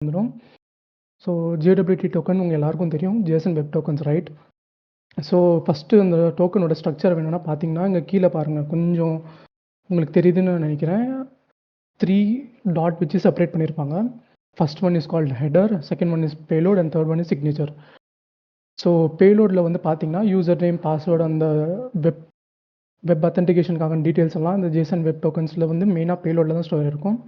வந்துடும். So JWT token உங்கள் எல்லாருக்கும் தெரியும், JSON web tokens, right? So first அந்த டோக்கனோட ஸ்ட்ரக்சர் வேணும்னா பார்த்தீங்கன்னா, இங்கே கீழே பாருங்கள், கொஞ்சம் உங்களுக்கு தெரியுதுன்னு நினைக்கிறேன். 3 டாட் வச்சு செப்பரேட் பண்ணியிருப்பாங்க. First one is called header, second one is payload and third one is signature. So பேலோடில் வந்து பார்த்தீங்கன்னா, யூசர் நேம், பாஸ்வேர்டு, அந்த வெப் அத்தன்டிகேஷனுக்கான டீட்டெயில்ஸ் எல்லாம் இந்த JSON வெப் டோக்கன்ஸில் வந்து மெயினாக பேலோடில் தான் ஸ்டோர் இருக்கும்.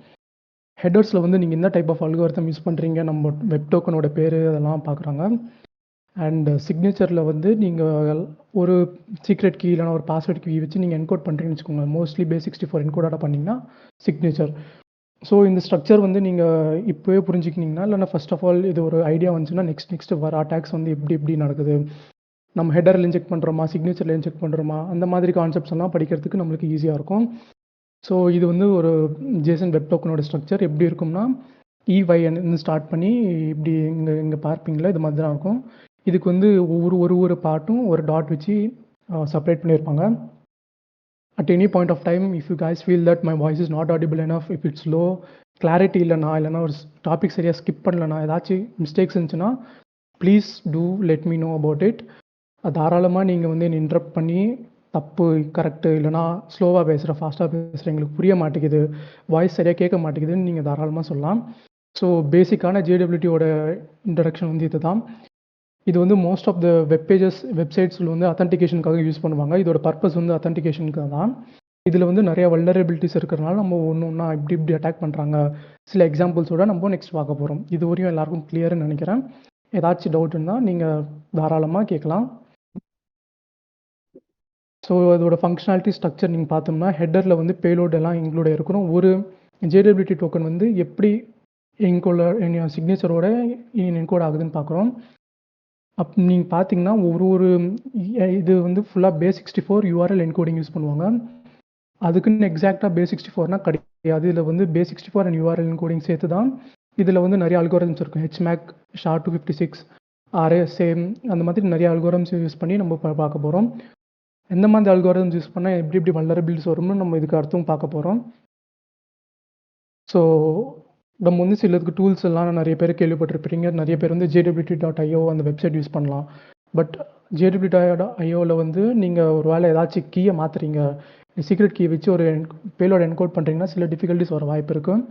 ஹெடர்ஸில் வந்து நீங்கள் என்ன டைப் ஆஃப் அல்கோரிதம் யூஸ் பண்ணுறீங்க, நம்ம வெப் டோக்கனோட பேர், அதெல்லாம் பார்க்குறாங்க. அண்ட் சிக்னேச்சரில் வந்து நீங்கள் ஒரு சீக்ரெட் கீ இல்லைனா ஒரு பாஸ்வேர்ட் கீ வச்சு நீங்கள் என்கோட் பண்ணுறீங்கன்னு வச்சுக்கோங்க. மோஸ்ட்லி base64 என்கோடாக பண்ணிங்கன்னா சிக்னேச்சர். ஸோ இந்த ஸ்ட்ரக்சர் வந்து நீங்கள் இப்போவே புரிஞ்சுக்கினீங்கன்னா, இல்லைனா ஃபர்ஸ்ட் ஆஃப் ஆல் இது ஒரு ஐடியா வந்துச்சுன்னா நெக்ஸ்ட் வர அட்டாக்ஸ் வந்து எப்படி நடக்குது, நம்ம ஹெடரில் இன்ஜெக்ட் பண்ணுறோமா, சிக்னேச்சரில் இன்ஜெக்ட் பண்ணுறோமா, அந்த மாதிரி கான்செப்ட்ஸ் எல்லாம் படிக்கிறதுக்கு நம்மளுக்கு ஈஸியாக இருக்கும். ஸோ இது வந்து ஒரு JSON வெப் டோக்கனோட ஸ்ட்ரக்சர் எப்படி இருக்கும்னா, EYN ஸ்டார்ட் பண்ணி இப்படி இங்கே பார்ப்பீங்களா, இது மாதிரி தான் இருக்கும். இதுக்கு வந்து ஒரு பார்ட்டும் ஒரு டாட் வச்சு செப்பரேட் பண்ணியிருப்பாங்க. At any point of time, if you guys feel that my voice is not audible enough, if it's low, clarity இல்லைனா ஒரு டாபிக் சரியாக ஸ்கிப் பண்ணலனா, ஏதாச்சும் மிஸ்டேக்ஸ் இருந்துச்சுன்னா please do let me know about it. தாராளமாக நீங்கள் வந்து என்னை இன்டரப்ட் பண்ணி, தப்பு, கரெக்டு, இல்லைனா ஸ்லோவாக பேசுகிற, ஃபாஸ்ட்டாக பேசுகிற, எங்களுக்கு புரிய மாட்டேங்குது, வாய்ஸ் சரியாக கேட்க மாட்டேங்குதுன்னு நீங்கள் தாராளமாக சொல்லலாம். ஸோ பேசிக்கான JWTயோட இன்ட்ரடக்ஷன் வந்து இது தான். இது வந்து மோஸ்ட் ஆஃப் த வெப்சைட்ஸில் வந்து அத்தன்டிகேஷனுக்காக யூஸ் பண்ணுவாங்க. இதோட பர்பஸ் வந்து அத்தன்டிகேஷனுக்கு தான். இதில் வந்து நிறைய வல்னரபிலிட்டிஸ் இருக்கிறனால நம்ம ஒன்றா இப்படி அட்டாக் பண்ணுறாங்க, சில எக்ஸாம்பிள்ஸோட நம்ம நெக்ஸ்ட் பார்க்க போகிறோம். இது வரையும் எல்லாருக்கும் கிளியர்னு நினைக்கிறேன். ஏதாச்சும் டவுட் இருந்தால் நீங்கள் தாராளமாக கேட்கலாம். ஸோ அதோட ஃபங்க்ஷனாலிட்டி ஸ்ட்ரக்சர் நீங்கள் பார்த்தோம்னா, ஹெட்டரில் வந்து பேலோட் எல்லாம் இன்க்ளூட் இருக்கிறோம். ஒரு JWT டோக்கன் வந்து எப்படி சிக்னேச்சரோட என்கோட் ஆகுதுன்னு பார்க்குறோம். நீங்கள் பார்த்தீங்கன்னா, ஒரு இது வந்து ஃபுல்லாக base64 URL என்கோடிங் யூஸ் பண்ணுவாங்க. அதுக்குன்னு எக்ஸாக்டாக base64னா கிடையாது. இதில் வந்து base64 அண்ட் URL என்கோடிங் சேர்த்து தான் இதில் வந்து நிறைய அல்கோரிதம்ஸ் இருக்கும். HMAC, SHA-256, RSA, அந்த மாதிரி நிறைய அல்கோரிதம்ஸ் யூஸ் பண்ணி நம்ம பார்க்க போகிறோம். எந்த மாதிரி அல்கோரிதம்ஸ் யூஸ் பண்ணால் எப்படி வல்னரபிலிட்டிஸ் வரும்னு நம்ம இதுக்கு அடுத்தும் பார்க்க போகிறோம். ஸோ நம்ம வந்து சிலதுக்கு டூல்ஸ் எல்லாம் நிறைய பேர் கேள்விப்பட்டிருப்பீங்க. நிறைய பேர் வந்து JWT.io அந்த வெப்சைட் யூஸ் பண்ணலாம். பட் JWT.ioவில் வந்து நீங்கள் ஒரு வேளை ஏதாச்சும் கீயை மாற்றுறீங்க, சீக்ரெட் கீ வச்சு ஒரு பேலோட என்கோட் பண்ணுறீங்கன்னா சில டிஃபிகல்ட்டிஸ் வர வாய்ப்பு இருக்குது.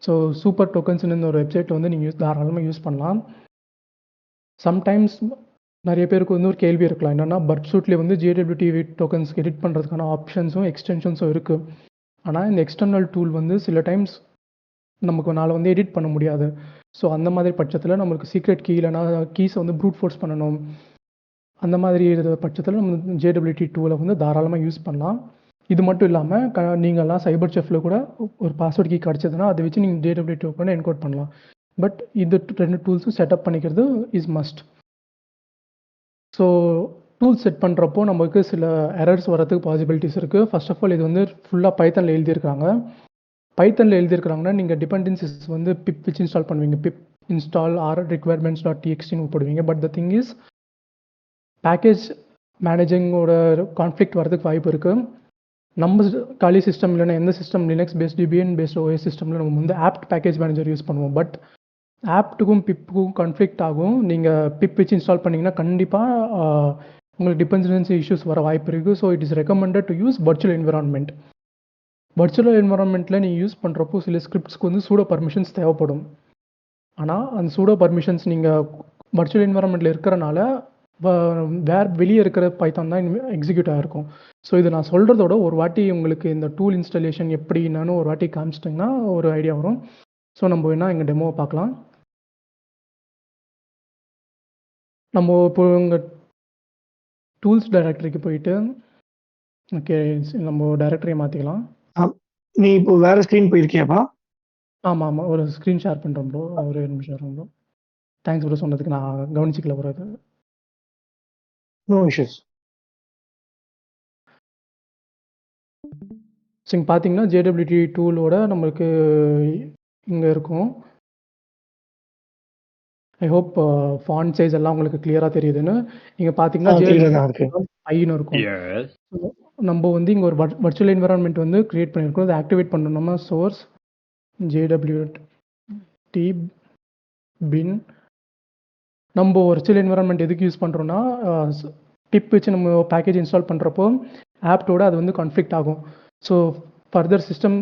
ஸோ சூப்பர் டோக்கன்ஸ்னு இந்த ஒரு வெப்சைட் வந்து நீங்கள் தாராளமாக யூஸ் பண்ணலாம். சம்டைம்ஸ் நிறைய பேருக்கு வந்து ஒரு கேள்வி இருக்கலாம், என்னென்னா பர்ட்சூட்லேயே வந்து JWT டோக்கன்ஸ் எடிட் பண்ணுறதுக்கான ஆப்ஷன்ஸும் எக்ஸ்டென்ஷன்ஸும் இருக்குது. ஆனால் இந்த எக்ஸ்டர்னல் டூல் வந்து சில டைம்ஸ் நமக்கு வந்து எடிட் பண்ண முடியாது. ஸோ அந்த மாதிரி பட்சத்தில் நம்மளுக்கு சீக்ரெட் கீ இல்லைனா கீஸை வந்து ப்ரூட் ஃபோர்ஸ் பண்ணணும். அந்த மாதிரி பட்சத்தில் நம்ம JWT டூலை வந்து தாராளமாக யூஸ் பண்ணலாம். இது மட்டும் இல்லாமல் நீங்கள்லாம் சைபர் செஃப்பில் கூட ஒரு பாஸ்வேர்ட் கீ கிடச்சதுன்னா அதை வச்சு நீங்கள் JWT டோக்கனை என்கோட் பண்ணலாம். பட் இது 2 டூல்ஸும் செட்டப் பண்ணிக்கிறது is must. So tool set பண்ணுறப்போ நமக்கு சில எரர்ஸ் வரதுக்கு பாசிபிலிட்டிஸ் இருக்குது. ஃபர்ஸ்ட் ஆஃப் ஆல் இது வந்து ஃபுல்லாக பைத்தனில் எழுதியிருக்காங்க. பைத்தனில் எழுதியிருக்கிறாங்கன்னா நீங்கள் டிபெண்டன்சிஸ் வந்து பிப் வச்சு இன்ஸ்டால் பண்ணுவீங்க. பிப் இன்ஸ்டால் requirements.txt போடுவீங்க. But the thing is, package மேனேஜிங்கோட கான்ஃப்ளிக்ட் வரதுக்கு வாய்ப்பு இருக்குது. நம்ம காலி சிஸ்டம் இல்லைன்னா எந்த system, Linux based Debian based OS சிஸ்டமில் நம்ம வந்து ஆப்ட் பேக்கேஜ் மேனேஜர் யூஸ் பண்ணுவோம். பட் ஆப்ட்டுக்கும் பிப்புக்கும் கான்ஃப்ளிக்ட் ஆகும். நீங்கள் பிப் வச்சு இன்ஸ்டால் பண்ணிங்கன்னா கண்டிப்பாக உங்களுக்கு டிபெண்டன்சி இஷ்யூஸ் வர வாய்ப்பு இருக்குது. So it is recommended to use virtual environment. Virtual என்விரான்மெண்ட்டில் நீங்கள் யூஸ் பண்ணுறப்போ சில ஸ்கிரிப்ட்ஸ்க்கு வந்து சூடோ பர்மிஷன்ஸ் தேவைப்படும். ஆனால் அந்த சூடோ பர்மிஷன்ஸ் நீங்கள் வர்ச்சுவல் என்விரான்மெண்ட்டில் இருக்கிறனால வெளியே இருக்கிற பைத்தான் தான் எக்ஸிக்யூட் ஆகிருக்கும். ஸோ இது நான் சொல்கிறதோட ஒரு வாட்டி உங்களுக்கு இந்த டூல் இன்ஸ்டாலேஷன் எப்படின்னு ஒரு வாட்டி காமிச்சிட்டிங்கன்னா ஒரு ஐடியா வரும். ஸோ நம்ம என்ன எங்கள் டெமோவை பார்க்கலாம். நம்ம இப்போ உங்கள் டூல்ஸ் டைரக்டரிக்கு போயிட்டு, ஓகே, நம்ம டைரக்டரியை மாற்றிக்கலாம். நீ இப்போ வேற ஸ்க்ரீன் போயிருக்கியாப்பா? ஆமாம், ஒரு ஸ்க்ரீன் ஷேர் பண்ணுறோம் ப்ரோ. ஒரு நிமிஷம் வரும் ப்ரோ. தேங்க்ஸ் ப்ரோ சொன்னதுக்கு. நான் கவனிச்சிக்கல ப்ரோ. அது நோ இஷ்யூஸ். ஸோ இங்கே பார்த்தீங்கன்னா JWT டூலோட நம்மளுக்கு இங்கே இருக்கும். ஐ ஹோப் ஃபாண்ட் சைஸ் எல்லாம் உங்களுக்கு கிளியராக தெரியுதுன்னு. இங்கே பார்த்தீங்கன்னா ஐன்னு இருக்கும். நம்ம வந்து இங்கே ஒரு வர்ச்சுவல் என்விரான்மெண்ட் வந்து கிரியேட் பண்ணியிருக்கோம். அதை ஆக்டிவேட் பண்ணணும்னா சோர்ஸ் JWT பின் நம்ம ஒர்ச்சுவல் என்விரான்மெண்ட் எதுக்கு யூஸ் பண்ணுறோன்னா டிப் வச்சு நம்ம பேக்கேஜ் இன்ஸ்டால் பண்ணுறப்போ ஆப்டோட அது வந்து கான்ஃப்ளிக்ட் ஆகும். ஸோ ஃபர்தர் சிஸ்டம்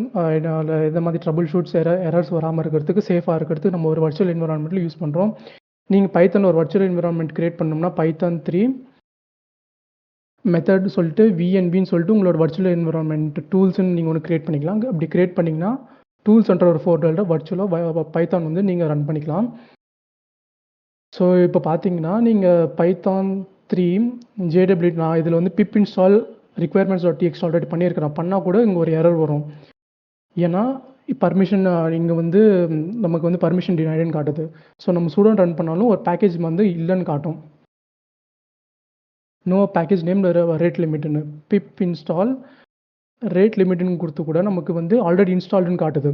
இந்த மாதிரி ட்ரபிள் ஷூட்ஸ் எரர்ஸ் வராமல் இருக்கிறதுக்கு சேஃபாக இருக்கிறதுக்கு நம்ம ஒரு வர்ச்சுவல் என்விரான்மெண்ட்டில் யூஸ் பண்ணுறோம். நீங்கள் பைத்தனில் ஒரு வர்ச்சுவல் என்விரான்மெண்ட் கிரியேட் பண்ணோம்னா பைத்தான் 3 மெத்தட் சொல்லிட்டு விஎன்பின்னு சொல்லிட்டு உங்களோட வர்ச்சுவல் என்விரான்மெண்ட் டூல்ஸ்ன்னு நீங்கள் ஒன்று கிரியேட் பண்ணிக்கலாம். அப்படி கிரியேட் பண்ணிங்கன்னா டூல்ஸ்ன்ற ஒரு ஃபோல்டரில் வர்ச்சுவலாக பைத்தான் வந்து நீங்கள் ரன் பண்ணிக்கலாம். ஸோ இப்போ பார்த்தீங்கன்னா நீங்கள் பைத்தான் 3 JW நான் இதில் வந்து பிப் இன்ஸ்டால் requirements.txt ஆல்ரெடி பண்ணியிருக்கிறேன். பண்ணால் கூட இங்கே ஒரு எரர் வரும். ஏன்னா பர்மிஷன் இங்கே வந்து நமக்கு வந்து பர்மிஷன் டினைடுன்னு காட்டுது. ஸோ நம்ம ஸ்டூடெண்ட் ரன் பண்ணாலும் ஒரு பேக்கேஜ் வந்து இல்லைன்னு காட்டும். நோ பேக்கேஜ் நேம் ரேட் லிமிட்னு பிப் இன்ஸ்டால் ரேட் லிமிட்னு கொடுத்து கூட நமக்கு வந்து ஆல்ரெடி இன்ஸ்டால்டுன்னு காட்டுது.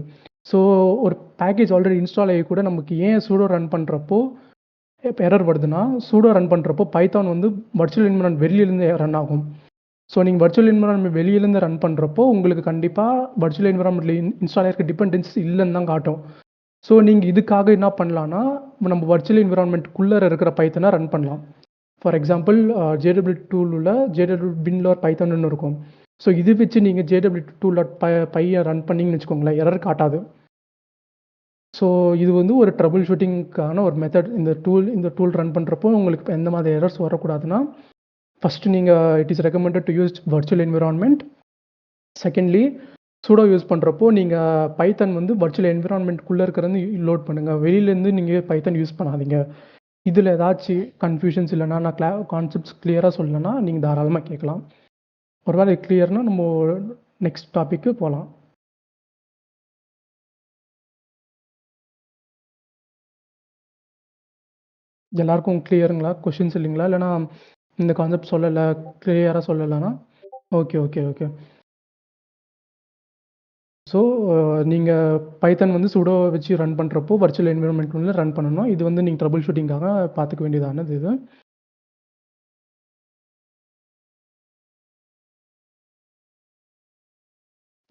ஸோ ஒரு பேக்கேஜ் ஆல்ரெடி இன்ஸ்டால் ஆகி கூட நமக்கு ஏன் சூடோ ரன் பண்ணுறப்போ இப்போ எரர் வருதுன்னா சூடோ ரன் பண்ணுறப்போ பைத்தான் வந்து வர்ச்சுவல் என்விரான்மெண்ட் வெளியிலேருந்து ரன் ஆகும். ஸோ நீங்கள் வர்ச்சுவல் என்விரான்மெண்ட் வெளியிலேருந்து ரன் பண்ணுறப்போ உங்களுக்கு கண்டிப்பாக வர்ச்சுவல் என்விரான்மெண்ட்டில் இன்ஸ்டால் ஆகிருக்க டிபெண்டன்சி இல்லைன்னு தான் காட்டும். ஸோ நீங்கள் இதுக்காக என்ன பண்ணலான்னா நம்ம வர்ச்சுவல் என்விரான்மெண்ட்குள்ளே இருக்கிற பைத்தனை ரன் பண்ணலாம். ஃபார் எக்ஸாம்பிள் JW டூலில் JW பின்ல ஒரு பைத்தன்னு இருக்கும். ஸோ இது வச்சு நீங்கள் JW டூ.py ரன் பண்ணிங்கன்னு வச்சுக்கோங்களேன், எரர் காட்டாது. ஸோ இது வந்து ஒரு ட்ரபிள் ஷூட்டிங்க்கான ஒரு மெத்தட். இந்த டூல் ரன் பண்ணுறப்போ உங்களுக்கு எந்த மாதிரி எரர்ஸ் வரக்கூடாதுன்னா ஃபஸ்ட்டு நீங்கள் it is recommended to use virtual environment. Secondly sudo use பண்ணுறப்போ நீங்கள் பைத்தன் வந்து வர்ச்சுவல் என்விரான்மெண்ட்குள்ளே இருக்கிறது லோட் பண்ணுங்கள். வெளியிலேருந்து நீங்கள் பைத்தன் யூஸ் பண்ணாதீங்க. இதில் ஏதாச்சும் கன்ஃபியூஷன்ஸ் இல்லைன்னா நான் கான்செப்ட்ஸ் கிளியராக சொல்லலைன்னா நீங்கள் தாராளமாக கேட்கலாம். ஒருவேளை கிளியர்னால் நம்ம நெக்ஸ்ட் டாபிக்கு போகலாம். எல்லாருக்கும் கிளியருங்களா? கொஷின்ஸ் இல்லைங்களா? இல்லைனா இந்த கான்செப்ட் சொல்லலை கிளியராக சொல்லலைன்னா ஓகே ஓகே ஓகே. ஸோ நீங்கள் பைத்தன் வந்து சூடோ வச்சு ரன் பண்ணுறப்போ வர்ச்சுவல் என்விரான்மெண்ட் வந்து ரன் பண்ணணும். இது வந்து நீங்கள் ட்ரபிள் ஷூட்டிங்காக பார்த்துக்க வேண்டியதானது இது.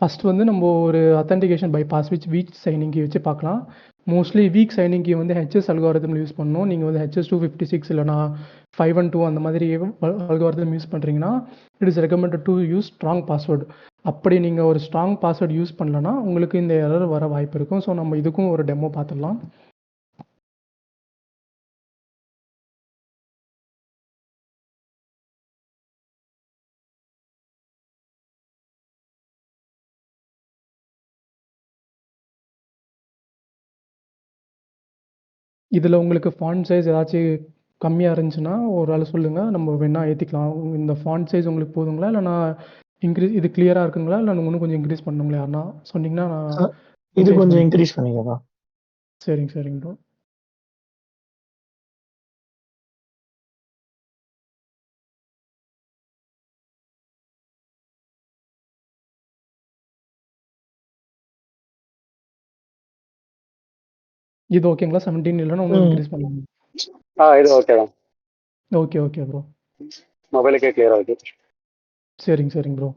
ஃபஸ்ட் வந்து நம்ம ஒரு authentication by password weak signing key வச்சு பார்க்கலாம். மோஸ்ட்லி வீக் சைனிங் கீ வந்து ஹெச்எஸ் அல்காரிதம் யூஸ் பண்ணணும். நீங்கள் வந்து HS 256 இல்லைனா 512 அந்த மாதிரி அல்காரிதம் யூஸ் பண்ணுறீங்கன்னா it is recommended to use strong password. அப்படி நீங்கள் ஒரு ஸ்ட்ராங் பாஸ்வேர்டு யூஸ் பண்ணலன்னா உங்களுக்கு இந்த எரர் வர வாய்ப்பு இருக்கும். ஸோ நம்ம இதுக்கும் ஒரு டெமோ பார்த்துடலாம். இதில் உங்களுக்கு ஃபாண்ட் சைஸ் ஏதாச்சும் கம்மியாக இருந்துச்சுன்னா ஒரு ஆள் சொல்லுங்கள், நம்ம வேணால் ஏற்றிக்கலாம். இந்த ஃபாண்ட் சைஸ் உங்களுக்கு போதுங்களா? இல்லைனா இது கிளியராக இருக்குங்களா? இல்லை இன்னும் கொஞ்சம் இன்க்ரீஸ் பண்ணணுங்களா? யாருன்னா சொன்னீங்கன்னா நான் இது கொஞ்சம் இன்க்ரீஸ் பண்ணிக்கப்பா. சரிங்க சரிங்க ப்ரோ. இது ஓகேங்களா? 17 இல்லைன்னா இன்னும் இன்க்ரீஸ் பண்ணலாம். இது ஓகே தான். Okay okay bro. மொபைலுக்கே கிளியரா இருக்கு. சரிங்க சரிங்க ப்ரோ.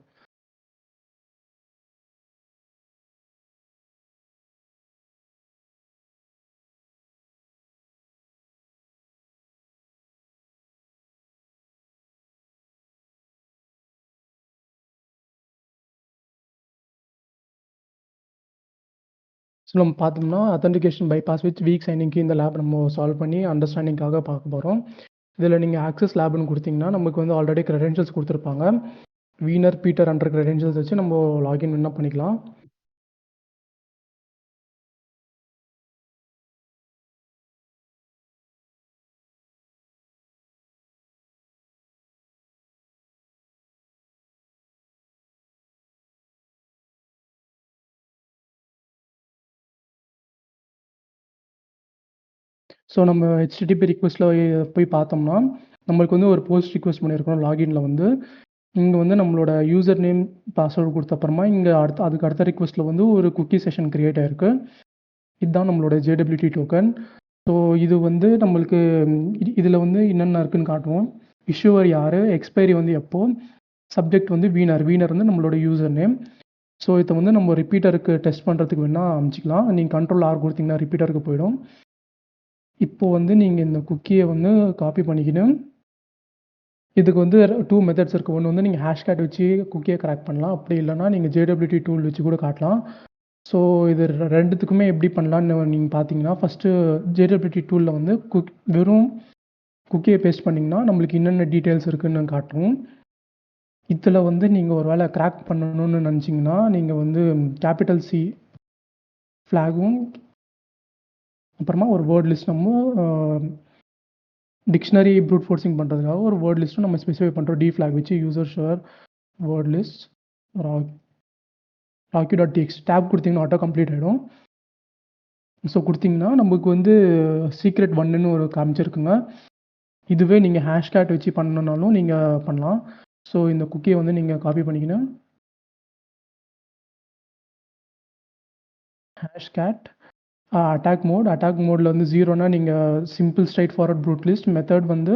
ஸோ நம்ம பார்த்தோம்னா அத்தன்டிகேஷன் பை பாஸ்வேர்ட் வீக் சைனிங்க்கு இந்த லேப் நம்ம சால்வ் பண்ணி அண்டர்ஸ்டாண்டிங்காக பார்க்க போகிறோம். இதில் நீங்கள் ஆக்சஸ் லேப்னு கொடுத்தீங்கன்னா நமக்கு வந்து ஆல்ரெடி க்ரெடென்ஷியல்ஸ் கொடுத்துருப்பாங்க. வீனர் பீட்டர் அண்டர் க்ரெடென்ஷியல்ஸ் வச்சு நம்ம லாகின் என்ன பண்ணிக்கலாம். ஸோ நம்ம HTTP ரிக்வெஸ்ட்டில் போய் பார்த்தோம்னா நம்மளுக்கு வந்து ஒரு போஸ்ட் ரிக்வெஸ்ட் பண்ணியிருக்கோம். லாகின்ல வந்து இங்கே வந்து நம்மளோட யூசர் நேம் பாஸ்வேர்டு கொடுத்த அப்புறமா இங்கே அதுக்கு அடுத்த ரிக்வெஸ்ட்டில் வந்து ஒரு குக்கி செஷன் கிரியேட் ஆகிருக்கு. இதுதான் நம்மளோட JWT டோக்கன். ஸோ இது வந்து நம்மளுக்கு இதில் வந்து என்னென்ன இருக்குன்னு காட்டுவோம். இஷ்யூவர் யார், எக்ஸ்பைரி வந்து எப்போ, சப்ஜெக்ட் வந்து வீனர் வந்து நம்மளோட யூசர் நேம். ஸோ இதை வந்து நம்ம ரிப்பீட்டருக்கு டெஸ்ட் பண்ணுறதுக்கு வேணால் அமைச்சிக்கலாம். நீங்கள் Ctrl R கொடுத்தீங்கன்னா ரிப்பீட்டருக்கு போயிடும். இப்போ வந்து நீங்கள் இந்த குக்கியை வந்து காப்பி பண்ணிக்கின்னு இதுக்கு வந்து 2 மெத்தட்ஸ் இருக்குது. ஒன்று வந்து நீங்கள் ஹேஷ்கேட் வச்சு குக்கியை கிராக் பண்ணலாம். அப்படி இல்லைன்னா நீங்கள் JWT டூல் வச்சு கூட காட்டலாம். ஸோ இது ரெண்டுத்துக்குமே எப்படி பண்ணலான்னு நீங்கள் பார்த்தீங்கன்னா, ஃபஸ்ட்டு JWT டூலில் வந்து வெறும் குக்கியை பேஸ்ட் பண்ணிங்கன்னா நம்மளுக்கு என்னென்ன டீட்டெயில்ஸ் இருக்குன்னு காட்டும். இதில் வந்து நீங்கள் ஒரு வேளை கிராக் பண்ணணும்னு நினச்சிங்கன்னா, நீங்கள் வந்து கேபிட்டல் C ஃப்ளாகும் அப்புறமா ஒரு வேர்ட் லிஸ்ட் நம்ம டிக்ஷனரி ப்ரூட் ஃபோர்சிங் பண்ணுறதுக்காக ஒரு வேர்ட் லிஸ்ட்டும் நம்ம ஸ்பெசிஃபை பண்ணுறோம். டி ஃப்ளாக் வச்சு user share word list docu.txt tab கொடுத்தீங்கன்னா ஆட்டோ கம்ப்ளீட் ஆகிடும். ஸோ கொடுத்தீங்கன்னா நமக்கு வந்து சீக்ரெட் 1ன்னு ஒரு காமிச்சிருக்குங்க. இதுவே நீங்கள் ஹேஷ்கேட் வச்சு பண்ணணுன்னாலும் நீங்கள் பண்ணலாம். ஸோ இந்த குக்கியை வந்து நீங்கள் காப்பி பண்ணிக்கணும். ஹேஷ்கேட் அட்டாக் மோடில் வந்து 0னா நீங்கள் simple straight forward brute list method வந்து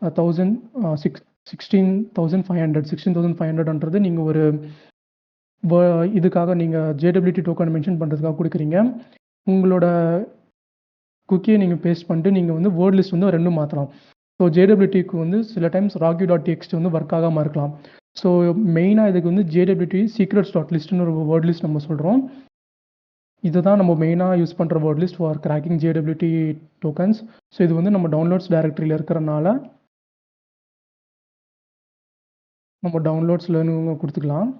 16,500ன்றது நீங்கள் ஒரு இதுக்காக நீங்கள் JWT டோக்கன் மென்ஷன் பண்ணுறதுக்காக கொடுக்குறீங்க. உங்களோட குக்கியை நீங்கள் பேஸ்ட் பண்ணிட்டு நீங்கள் வந்து வேர்ட் லிஸ்ட் வந்து ரெண்டும் மாற்றலாம். ஸோ JWTக்கு வந்து சில டைம்ஸ் rocky.txt வந்து ஒர்க் ஆகாமல் இருக்கலாம். ஸோ மெயினாக இதுக்கு வந்து JWT secrets.listன்னு ஒரு வேர்ட் லிஸ்ட் நம்ம சொல்கிறோம். இதுதான் நம்ம மெயினாக யூஸ் பண்ணுற word list for cracking JWT tokens. So இது வந்து நம்ம டவுன்லோட்ஸ் டைரக்டரியில் இருக்கிறனால நம்ம டவுன்லோட்ஸில் கொடுத்துக்கலாம்.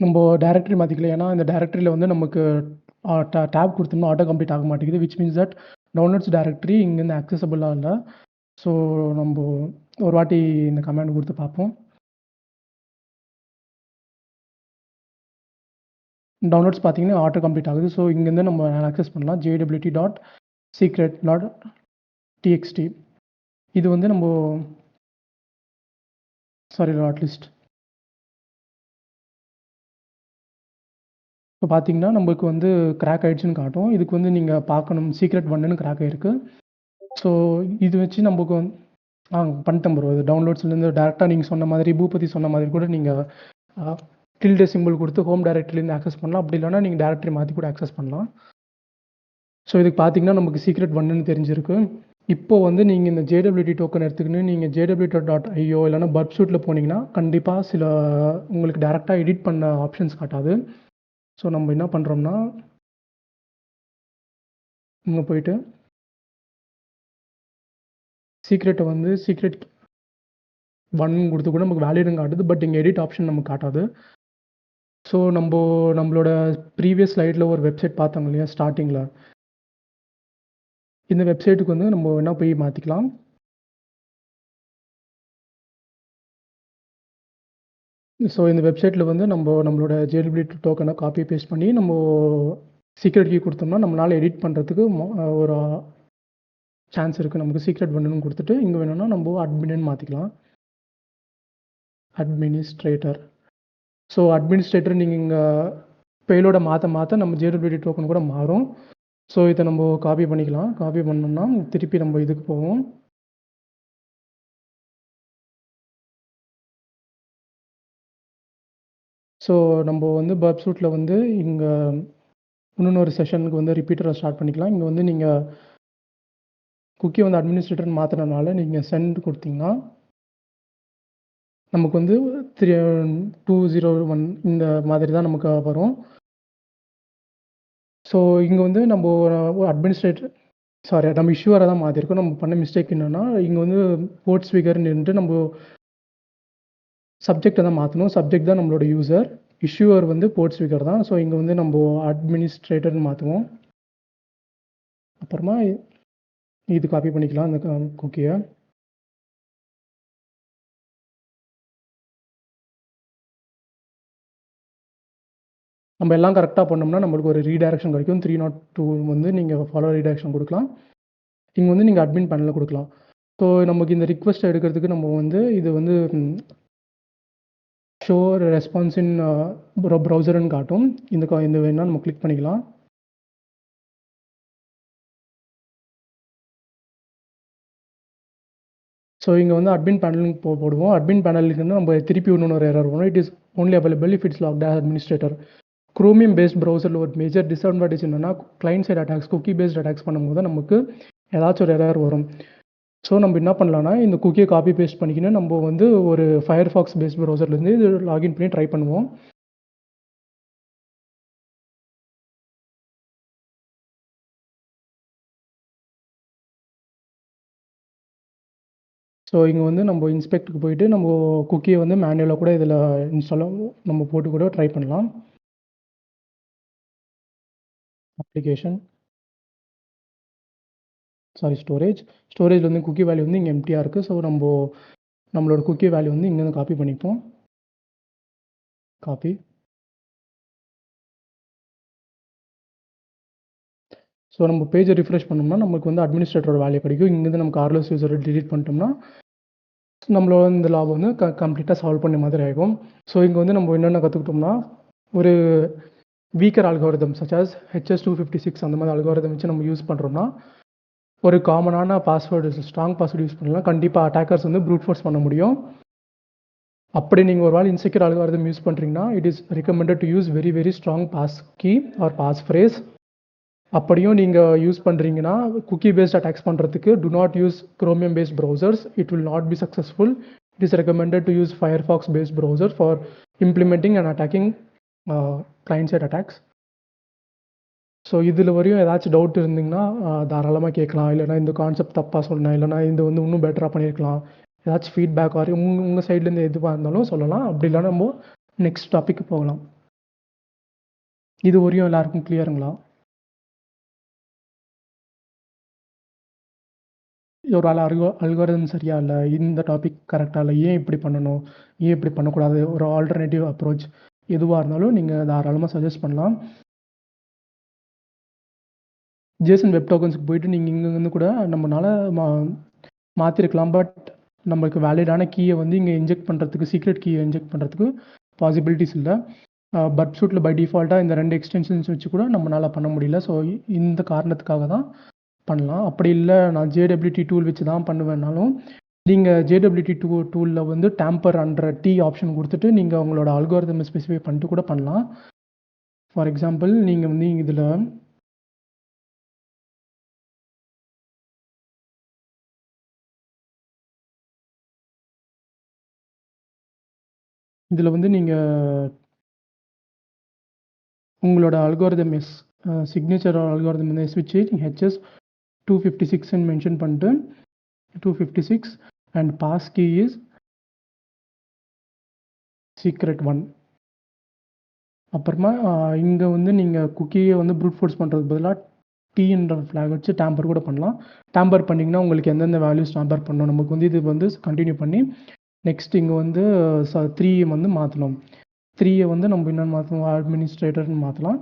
நம்ம டைரக்டரி மாற்றிக்கலாம். ஏன்னா இந்த டைரக்டரியில் வந்து நமக்கு டேப் கொடுத்தோம்னா ஆட்டோ கம்ப்ளீட் ஆக மாட்டேங்குது. Which means that downloads directory இங்கேருந்து ஆக்சசபிளாக இல்லை. ஸோ நம்ம ஒரு வாட்டி இந்த கமாண்ட் கொடுத்து பார்ப்போம். டவுன்லோட்ஸ் பார்த்தீங்கன்னா ஆட்டோ கம்ப்ளீட் ஆகுது. ஸோ இங்கேருந்து நம்ம ஆக்சஸ் பண்ணலாம் JWT.secret.txt. இது வந்து நம்ம லிஸ்ட். இப்போ பார்த்தீங்கன்னா நமக்கு வந்து கிராக் ஆகிடுச்சுன்னு காட்டும். இதுக்கு வந்து நீங்கள் பார்க்கணும் சீக்ரெட் 1ன்னு கிராக் ஆகிருக்கு. ஸோ இது வச்சு நமக்கு வந்து பண்ணிட்டேன் ப்ரோ. இது டவுன்லோட்ஸ்லேருந்து டேரெக்டாக நீங்கள் சொன்ன மாதிரி பூபதி சொன்ன மாதிரி கூட நீங்கள் டில்டே சிம்பிள் கொடுத்து ஹோம் டைரக்டரிலேருந்து ஆக்சஸ் பண்ணலாம். அப்படி இல்லைனா நீங்கள் டைரக்டரி மாற்றி கூட ஆக்சஸ் பண்ணலாம். ஸோ இதுக்கு பார்த்தீங்கன்னா நமக்கு சீக்ரெட் 1ன்னு தெரிஞ்சிருக்கு. இப்போ வந்து நீங்கள் இந்த JWT டோக்கன் எடுத்துக்கின்னு நீங்கள் JWT.io இல்லைனா பர்ப்சூட்டில் போனீங்கன்னா கண்டிப்பாக சில உங்களுக்கு டேரெக்டாக எடிட் பண்ண ஆப்ஷன்ஸ் காட்டாது. ஸோ நம்ம என்ன பண்ணுறோம்னா இங்கே போயிட்டு சீக்ரெட்டை வந்து சீக்ரெட் 1 கொடுத்து கூட நமக்கு வேலிடுன்னு காட்டுது. பட் இங்கே எடிட் ஆப்ஷன் நமக்கு காட்டாது. ஸோ நம்மளோட ப்ரீவியஸ் ஸ்லைடில் ஒரு வெப்சைட் பார்த்தாங்க இல்லையா ஸ்டார்டிங்கில், இந்த வெப்சைட்டுக்கு வந்து நம்ம என்ன போய் மாற்றிக்கலாம். ஸோ இந்த வெப்சைட்டில் வந்து நம்மளோட JWT டோக்கனை காப்பி பேஸ்ட் பண்ணி நம்ம சீக்ரெட் கீ கொடுத்தோம்னா நம்மளால் எடிட் பண்ணுறதுக்கு ஒரு சான்ஸ் இருக்குது. நமக்கு சீக்ரெட் 1ன்னு கொடுத்துட்டு இங்கே வேணும்னா நம்ம அட்மின்னு மாற்றிக்கலாம். அட்மினிஸ்ட்ரேட்டர். ஸோ அட்மினிஸ்ட்ரேட்டர் நீங்கள் இங்கே பெயிலோட மாற்ற நம்ம JWT டோக்கன் கூட மாறும். ஸோ இதை நம்ம காப்பி பண்ணிக்கலாம். காப்பி பண்ணோம்னா திருப்பி நம்ம இதுக்கு போவோம். ஸோ நம்ம வந்து பர்ப்சூட்டில் வந்து இங்கே இன்னொரு செஷனுக்கு வந்து ரிப்பீட்டரை ஸ்டார்ட் பண்ணிக்கலாம். இங்கே வந்து நீங்கள் குக்கி வந்து அட்மினிஸ்ட்ரேட்டர் மாற்றினால நீங்கள் சென்ட் கொடுத்தீங்கன்னா நமக்கு வந்து 201 இந்த மாதிரி தான் நமக்கு வரும். ஸோ இங்கே வந்து நம்ம நம்ம இஷ்யூவரை தான் மாற்றிருக்கோம். நம்ம பண்ண மிஸ்டேக் என்னென்னா இங்கே வந்து போர்ட் ஸ்பீக்கர்ன்ட்டு நம்ம சப்ஜெக்டை தான் மாற்றணும். சப்ஜெக்ட் தான் நம்மளோட யூசர், இஷ்யூவர் வந்து போர்ட் ஸ்பீக்கர் தான். ஸோ இங்கே வந்து நம்ம அட்மினிஸ்ட்ரேட்டர்னு மாற்றுவோம். அப்புறமா இது காப்பி பண்ணிக்கலாம் அந்த குக்கியை. நம்ம எல்லாம் கரெக்டாக பண்ணோம்னா நம்மளுக்கு ஒரு ரீடைரக்ஷன் கிடைக்கும். 302 வந்து நீங்கள் ஃபாலோ ரீடைரக்ஷன் கொடுக்கலாம். இங்கே வந்து நீங்கள் அட்மின் பேனலில் கொடுக்கலாம். ஸோ நமக்கு இந்த ரிக்வெஸ்ட் எடுக்கிறதுக்கு நம்ம வந்து இது வந்து ஷோ ரெஸ்பான்ஸ் இன் ப்ரௌசர்னு காட்டும். இந்த வேணால் நம்ம கிளிக் பண்ணிக்கலாம். ஸோ இங்கே வந்து அட்மின் பேனலுக்கு போடுவோம். அட்மின் பேனலுக்கு நம்ம திருப்பி இன்னொரு எரர் வரும். It is only available if it's locked as administrator. Chromium based ப்ரௌசரில் ஒரு மேஜர் டிஸ்அட்வான்டேஜ் என்னென்னா, client side attacks, cookie based attacks பண்ணும்போது நமக்கு ஏதாச்சும் ஒரு எரர் வரும். ஸோ நம்ம என்ன பண்ணலாம்னா, இந்த குக்கியை காப்பி பேஸ்ட் பண்ணிக்கின்னு நம்ம வந்து ஒரு ஃபயர்ஃபாக்ஸ் பேஸ்ட் ப்ரௌசர்லேருந்து இது லாகின் பண்ணி ட்ரை பண்ணுவோம். ஸோ இங்கே வந்து நம்ம இன்ஸ்பெக்ட்டுக்கு போயிட்டு நம்ம குக்கியை வந்து மேனுவலாக கூட இதில் இன்ஸ்டாலாக நம்ம போட்டு கூட ட்ரை பண்ணலாம். அப்ளிகேஷன் ஸ்டோரேஜ் வந்து குக்கி வேல்யூ வந்து இங்கே எம்டியாக இருக்குது. ஸோ நம்மளோட குக்கி வேல்யூ வந்து இங்கேருந்து காப்பி பண்ணிப்போம். காப்பி. ஸோ நம்ம பேஜை ரிஃப்ரெஷ் பண்ணோம்னா நமக்கு வந்து அட்மினிஸ்ட்ரேட்டரோட வேல்யூ கிடைக்கும். இங்கேருந்து நம்ம கார்லெஸ் யூஸரை டிலீட் பண்ணிட்டோம்னா நம்மளோட இந்த லாபம் வந்து கம்ப்ளீட்டாக சால்வ் பண்ண மாதிரி ஆகும். ஸோ இங்கே வந்து நம்ம என்னென்ன கற்றுக்கிட்டோம்னா, ஒரு weaker algorithm such as HS256 அந்த மாதிரி அல்காரிதம் வச்சு நம்ம யூஸ் பண்ணுறோம்னா, ஒரு காமனான பாஸ்வேர்டு, ஸ்ட்ராங் பாஸ்வேர்டு யூஸ் பண்ணலாம். கண்டிப்பாக அட்டாக்கர்ஸ் வந்து ப்ரூட் ஃபோர்ஸ் பண்ண முடியும். அப்படி நீங்கள் ஒரு வேளை இன்செக்யூர் அல்காரிதம் யூஸ் பண்ணுறீங்கன்னா, it is recommended to use very very strong pass key or pass phrase. அப்படியும் நீங்கள் யூஸ் பண்ணுறீங்கன்னா, குக்கி பேஸ்ட் அட்டாக்ஸ் பண்ணுறதுக்கு do not use Chromium based browsers. It will not be successful. It is recommended to use Firefox based browser for implementing and attacking client side attacks. So இதில் வரையும் ஏதாச்சும் doubt இருந்தீங்கன்னா தாராளமாக கேட்கலாம். இல்லைனா இந்த concept தப்பாக சொன்னேன், இல்லைனா இது வந்து இன்னும் பெட்டராக பண்ணியிருக்கலாம், ஏதாச்சும் ஃபீட்பேக் வரையும் உங்கள் சைட்லேருந்து எதுவாக இருந்தாலும் சொல்லலாம். அப்படி இல்லைனா நம்ம நெக்ஸ்ட் டாபிக் போகலாம். இது வரையும் எல்லாருக்கும் கிளியருங்களா? ஒரு அல்காரிதம் சரியா இல்லை, இந்த டாபிக் கரெக்டாக இல்லை, ஏன் இப்படி பண்ணணும், ஏன் இப்படி பண்ணக்கூடாது, ஒரு ஆல்டர்னேட்டிவ் அப்ரோச் எதுவாக இருந்தாலும் நீங்கள் தாராளமாக சஜஸ்ட் பண்ணலாம். ஜேசன் வெப் டோக்கன்ஸுக்கு போயிட்டு நீங்கள் இங்கேருந்து கூட நம்மளால் மாற்றிருக்கலாம். பட் நம்மளுக்கு வேலிடான கீயை வந்து இங்கே இன்ஜெக்ட் பண்ணுறதுக்கு, சீக்ரெட் கீயை இன்ஜெக்ட் பண்ணுறதுக்கு பாசிபிலிட்டிஸ் இல்லை. பட் ஷூட்டில் பை டிஃபால்ட்டாக இந்த 2 எக்ஸ்டென்ஷன்ஸ் வச்சு கூட நம்மளால் பண்ண முடியல. ஸோ இந்த காரணத்துக்காக தான் பண்ணலாம். அப்படி இல்லை நான் JWT டூல் வச்சு தான் பண்ணுவேன்னாலும், நீங்கள் JWT டூலில் வந்து டேம்பர் அன்ற T ஆப்ஷன் கொடுத்துட்டு நீங்கள் உங்களோட அல்காரிதம் ஸ்பெசிஃபை பண்ணிட்டு கூட பண்ணலாம். ஃபார் எக்ஸாம்பிள் நீங்கள் வந்து இதில் வந்து நீங்கள் உங்களோட அல்காரிதம் சிக்னேச்சர் அல்காரிதம் வந்து வச்சு நீங்கள் HS256 மென்ஷன் பண்ணிட்டு 256 and pass key is secret 1. அப்புறமா இங்கே வந்து நீங்கள் குக்கியை வந்து ப்ரூட் ஃபோர்ஸ் பண்ணுறதுக்கு பதிலாக T-ன்ற ஃப்ளாக் வச்சு டேம்பர் கூட பண்ணலாம். டேம்பர் பண்ணிங்கன்னா உங்களுக்கு எந்தெந்த வேல்யூஸ் டேம்பர் பண்ணணும், நமக்கு வந்து இது வந்து கண்டினியூ பண்ணி நெக்ஸ்ட் இங்கே வந்து 3 வந்து மாற்றணும். 3 வந்து நம்ம என்னென்னு மாற்றணும், அட்மினிஸ்ட்ரேட்டர்னு மாற்றலாம்.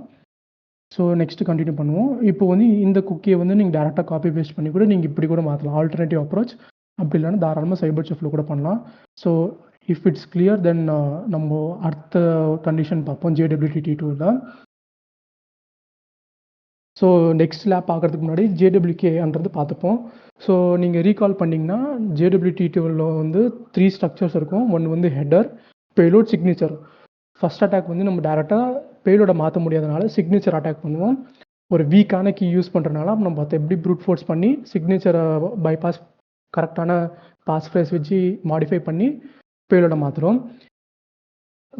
ஸோ நெக்ஸ்ட்டு கண்டினியூ பண்ணுவோம். இப்போ வந்து இந்த குக்கியை வந்து நீங்கள் டேரெக்டாக காப்பி பேஸ்ட் பண்ணி கூட நீங்கள் இப்படி கூட மாற்றலாம், ஆல்டர்னேட்டிவ் அப்ரோச். அப்படி இல்லைன்னா தாராளமாக சைபர் செஃப்பில் கூட பண்ணலாம். ஸோ இஃப் இட்ஸ் கிளியர் தென் நம்ம அடுத்த கண்டிஷன் பார்ப்போம் JWT டூவில். ஸோ நெக்ஸ்ட் லேப் பார்க்குறதுக்கு முன்னாடி JWK-ன்றது பார்த்துப்போம். ஸோ நீங்கள் ரீகால் பண்ணிங்கன்னா JWT டூவில் வந்து 3 ஸ்ட்ரக்சர்ஸ் இருக்கும். ஒன்று வந்து header, payload, signature. First attack வந்து நம்ம டேரெக்டாக பேலோட மாற்ற முடியாதனால சிக்னேச்சர் அட்டாக் பண்ணுவோம். ஒரு வீக்கான கீ யூஸ் பண்ணுறதுனால நம்ம பார்த்து எப்படி ப்ரூட் ஃபோர்ஸ் பண்ணி சிக்னேச்சரை பைபாஸ் கரெக்டான பாஸ் ஃப்ரேஸ் வச்சு மாடிஃபை பண்ணி பேலோட மாற்றுறோம்.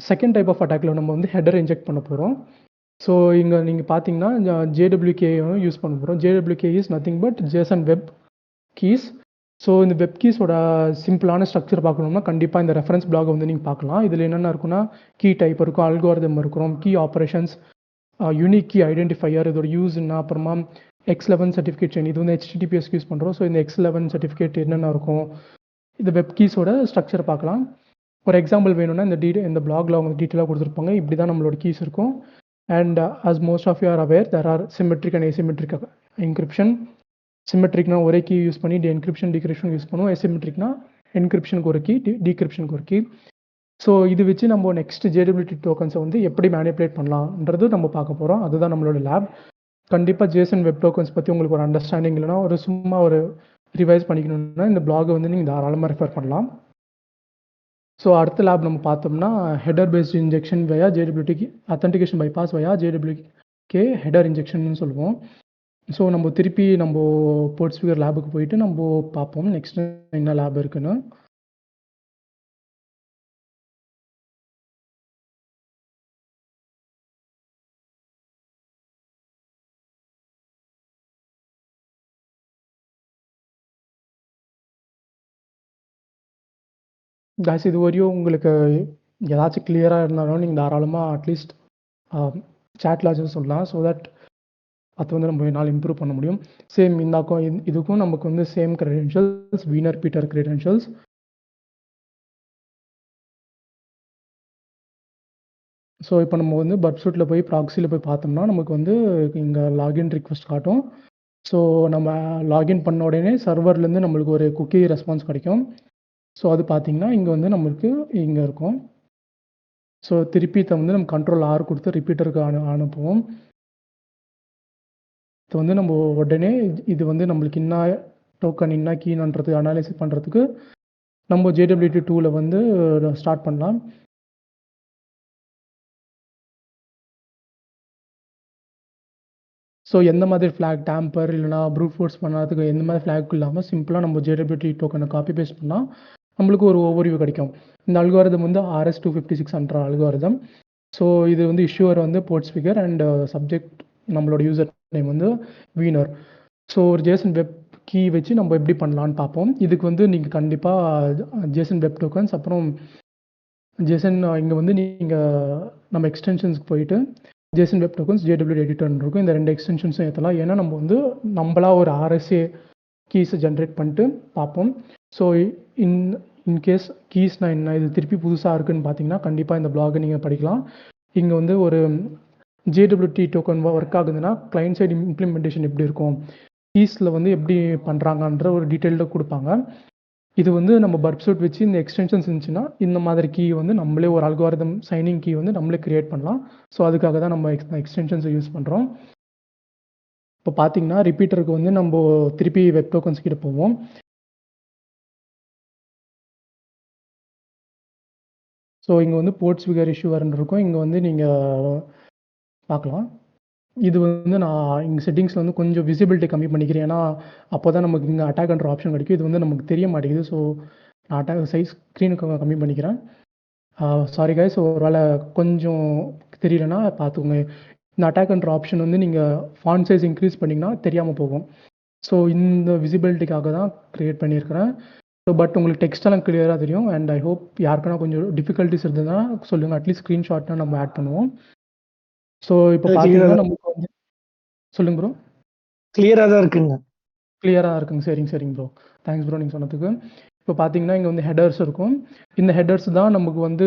செகண்ட் டைப் ஆஃப் அட்டாக்ல நம்ம வந்து ஹெட்டர் இன்ஜெக்ட் பண்ண போகிறோம். ஸோ இங்கே நீங்கள் பார்த்தீங்கன்னா JWK யூஸ் பண்ண போகிறோம். JWK is nothing but Jason web keys. So இந்த வெப் கீஸோட சிம்பிளான ஸ்ட்ரக்சர் பார்க்கணும்னா கண்டிப்பாக இந்த ரெஃபரன்ஸ் பிளாக் வந்து நீங்கள் பார்க்கலாம். இதில் என்னென்ன இருக்குன்னா, கீ டைப் இருக்கும், அல்காரிதம் இருக்கும், key operations, unique key identifier, இதோட யூஸ் என்ன, அப்புறமா X11 சர்டிஃபிகேட் செயின், இது வந்து HTTPS யூஸ் பண்ணுறோம். ஸோ இந்த X11 சர்டிஃபிகேட் என்னென்ன இருக்கும், இந்த வெப் கீஸோட ஸ்ட்ரக்சர் பார்க்கலாம். ஒரு எக்ஸாம்பிள் வேணும்னா இந்த பிளாகில் அவங்க டீட்டெயிலாக கொடுத்துருப்பாங்க. இப்படி தான் நம்மளோட கீஸ் இருக்கும். And as most of you are aware, there are symmetric and asymmetric encryption. சிமெட்ரிக்னா ஒரே கீ யூஸ் பண்ணி என்கிரிப்ஷன் டிகிரிப்ஷன் யூஸ் பண்ணுவோம். எசிமெட்ரிக்னா என்கிரிப்ஷனுக்கு ஒரு கீ, டீக்ரிப்ஷனுக்கு ஒரு கீ. ஸோ இது வச்சு நம்ம நெக்ஸ்ட் JWT டோக்கன்ஸை வந்து எப்படி மேனிப்புலேட் பண்ணலான்றது நம்ம பார்க்க போகிறோம். அதுதான் நம்மளோட லேப். கண்டிப்பாக JSON வெப் டோக்கன்ஸ் பற்றி உங்களுக்கு ஒரு அண்டர்ஸ்டாண்டிங் இல்லைனா ஒரு சும்மா ஒரு ரிவைஸ் பண்ணிக்கணும்னா இந்த பிளாகை வந்து நீங்கள் தாராளமாக ரெஃபர் பண்ணலாம். ஸோ அடுத்த லேப் நம்ம பார்த்தோம்னா ஹெடர் பேஸ்ட் இன்ஜெக்ஷன் வயா JWT அத்தன்டிகேஷன் பைபாஸ் வயா JWK ஹெடர் இன்ஜெக்ஷன் சொல்லுவோம். ஸோ நம்ம திருப்பி நம்ம போர்ட்ஸ்ஃபிகர் லேபுக்கு போயிட்டு நம்ம பார்ப்போம் நெக்ஸ்ட் என்ன லேப் இருக்குன்னு. காய்ஸ் இது வரையும் உங்களுக்கு ஏதாச்சும் கிளியராக இருந்தாலும் நீங்கள் தாராளமாக அட்லீஸ்ட் சேட்லாச்சும் சொல்லலாம். ஸோ தட் அது வந்து நம்ம என்னால் இம்ப்ரூவ் பண்ண முடியும். சேம் இந்தாக்கும் இதுக்கும் நமக்கு வந்து same credentials wiener peter credentials. So இப்போ நம்ம வந்து பப்சூட்டில் போய் ப்ராக்ஸியில் போய் பார்த்தோம்னா நமக்கு வந்து இங்கே லாகின் ரிக்வெஸ்ட் காட்டும். ஸோ நம்ம லாகின் பண்ண உடனே சர்வர்லேருந்து நம்மளுக்கு ஒரு குக்கி ரெஸ்பான்ஸ் கிடைக்கும். ஸோ அது பார்த்தீங்கன்னா இங்கே வந்து நம்மளுக்கு இங்கே இருக்கும். ஸோ திருப்பி இதை வந்து நம்ம கண்ட்ரோல் R கொடுத்து ரிப்பீட்டருக்கு அனுப்புவோம். இது வந்து நம்ம உடனே இது வந்து நம்மளுக்கு என்ன டோக்கன் என்ன கீன்றது அனாலிசிஸ் பண்ணுறதுக்கு நம்ம JWT 2ல வந்து ஸ்டார்ட் பண்ணலாம். ஸோ எந்த மாதிரி ஃப்ளாக் டேம்பர் இல்லைனா ப்ரூட் ஃபோர்ஸ் பண்ணுறதுக்கு எந்த மாதிரி ஃப்ளாக் இல்லாமல் சிம்பிளாக நம்ம JWT டோக்கனை காப்பி பேஸ்ட் பண்ணால் நம்மளுக்கு ஒரு ஓவர்வியூ கிடைக்கும். இந்த அல்காரிதம் வந்து RS-256 அல்காரிதம். ஸோ இது வந்து இஷ்யூவர் வந்து போர்ட்ஸ்ஃபிகர் அண்ட் சப்ஜெக்ட் நம்மளோட யூசர் நேம் வந்து வீனர். ஸோ ஒரு JSON வெப் கீ வச்சு நம்ம எப்படி பண்ணலான்னு பார்ப்போம். இதுக்கு வந்து நீங்கள் கண்டிப்பாக JSON வெப் டோக்கன்ஸ் அப்புறம் JSON இங்கே வந்து நீங்கள் நம்ம எக்ஸ்டென்ஷன்ஸ்க்கு போயிட்டு JSON web tokens JWT editor இருக்கும். இந்த 2 எக்ஸ்டென்ஷன்ஸும் ஏற்றலாம். ஏன்னா நம்ம வந்து நம்மளா ஒரு RSA கீஸை ஜென்ரேட் பண்ணிட்டு பார்ப்போம். ஸோ இன்கேஸ் கீஸ்னால் என்ன இது திருப்பி புதுசாக இருக்குதுன்னு பார்த்தீங்கன்னா கண்டிப்பாக இந்த பிளாகை நீங்கள் படிக்கலாம். இங்கே வந்து ஒரு JWT டோக்கன் ஒர்க் ஆகுதுன்னா கிளைண்ட் சைடு இம்ப்ளிமெண்டேஷன் எப்படி இருக்கும், கீஸில் வந்து எப்படி பண்ணுறாங்கன்ற ஒரு டீட்டெயில்டாக கொடுப்பாங்க. இது வந்து நம்ம பப்சூட் வச்சு இந்த எக்ஸ்டென்ஷன்ஸ் இருந்துச்சுன்னா இந்த மாதிரி கீ வந்து நம்மளே ஒரு அல்காரிதம் சைனிங் கீ வந்து நம்மளே கிரியேட் பண்ணலாம். ஸோ அதுக்காக தான் நம்ம எக்ஸ்டென்ஷன்ஸை யூஸ் பண்ணுறோம். இப்போ பார்த்தீங்கன்னா ரிப்பீட்டருக்கு வந்து நம்ம திருப்பி வெப் டோக்கன்ஸ் கிட்ட போவோம். ஸோ இங்கே வந்து போர்ட்ஸ்ஃபிகர் இஷ்யூவர்னு இருக்கும். இங்கே வந்து நீங்கள் பார்க்கலாம். இது வந்து நான் இங்கே செட்டிங்ஸில் வந்து கொஞ்சம் விசிபிலிட்டி கம்மி பண்ணிக்கிறேன். ஏன்னா அப்போ தான் நமக்கு இங்கே அட்டாக்ன்ற ஆப்ஷன் கிடைக்கும். இது வந்து நமக்கு தெரிய மாட்டேங்குது. ஸோ நான் அட்டாக் சைஸ் ஸ்க்ரீனுக்கு கம்மி பண்ணிக்கிறேன். சாரி கைஸ், ஒரு வேளை கொஞ்சம் தெரியலனா பார்த்துக்கோங்க. இந்த அட்டாக்ன்ற ஆப்ஷன் வந்து நீங்கள் ஃபாண்ட் சைஸ் இன்க்ரீஸ் பண்ணிங்கன்னா தெரியாமல் போகும். ஸோ இந்த விசிபிலிட்டிக்காக தான் க்ரியேட் பண்ணியிருக்கிறேன். ஸோ பட் உங்களுக்கு டெக்ஸ்டெல்லாம் கிளியராக தெரியும். அண்ட் ஐ ஹோப் யாருக்குன்னா கொஞ்சம் டிஃபிகல்ட்டிஸ் இருந்ததுன்னா சொல்லுங்கள். அட்லீஸ்ட் ஸ்க்ரீன்ஷாட்னா நம்ம ஆட் பண்ணுவோம். ஸோ இப்போ பார்த்தீங்கன்னா நமக்கு வந்து சொல்லுங்க ப்ரோ. கிளியராக தான் இருக்குங்க. கிளியராக இருக்குங்க. சரிங்க ப்ரோ. தேங்க்ஸ் ப்ரோ நீங்கள் சொன்னதுக்கு. இப்போ பார்த்தீங்கன்னா இங்கே வந்து ஹெடர்ஸ் இருக்கும். இந்த ஹெடர்ஸ் தான் நமக்கு வந்து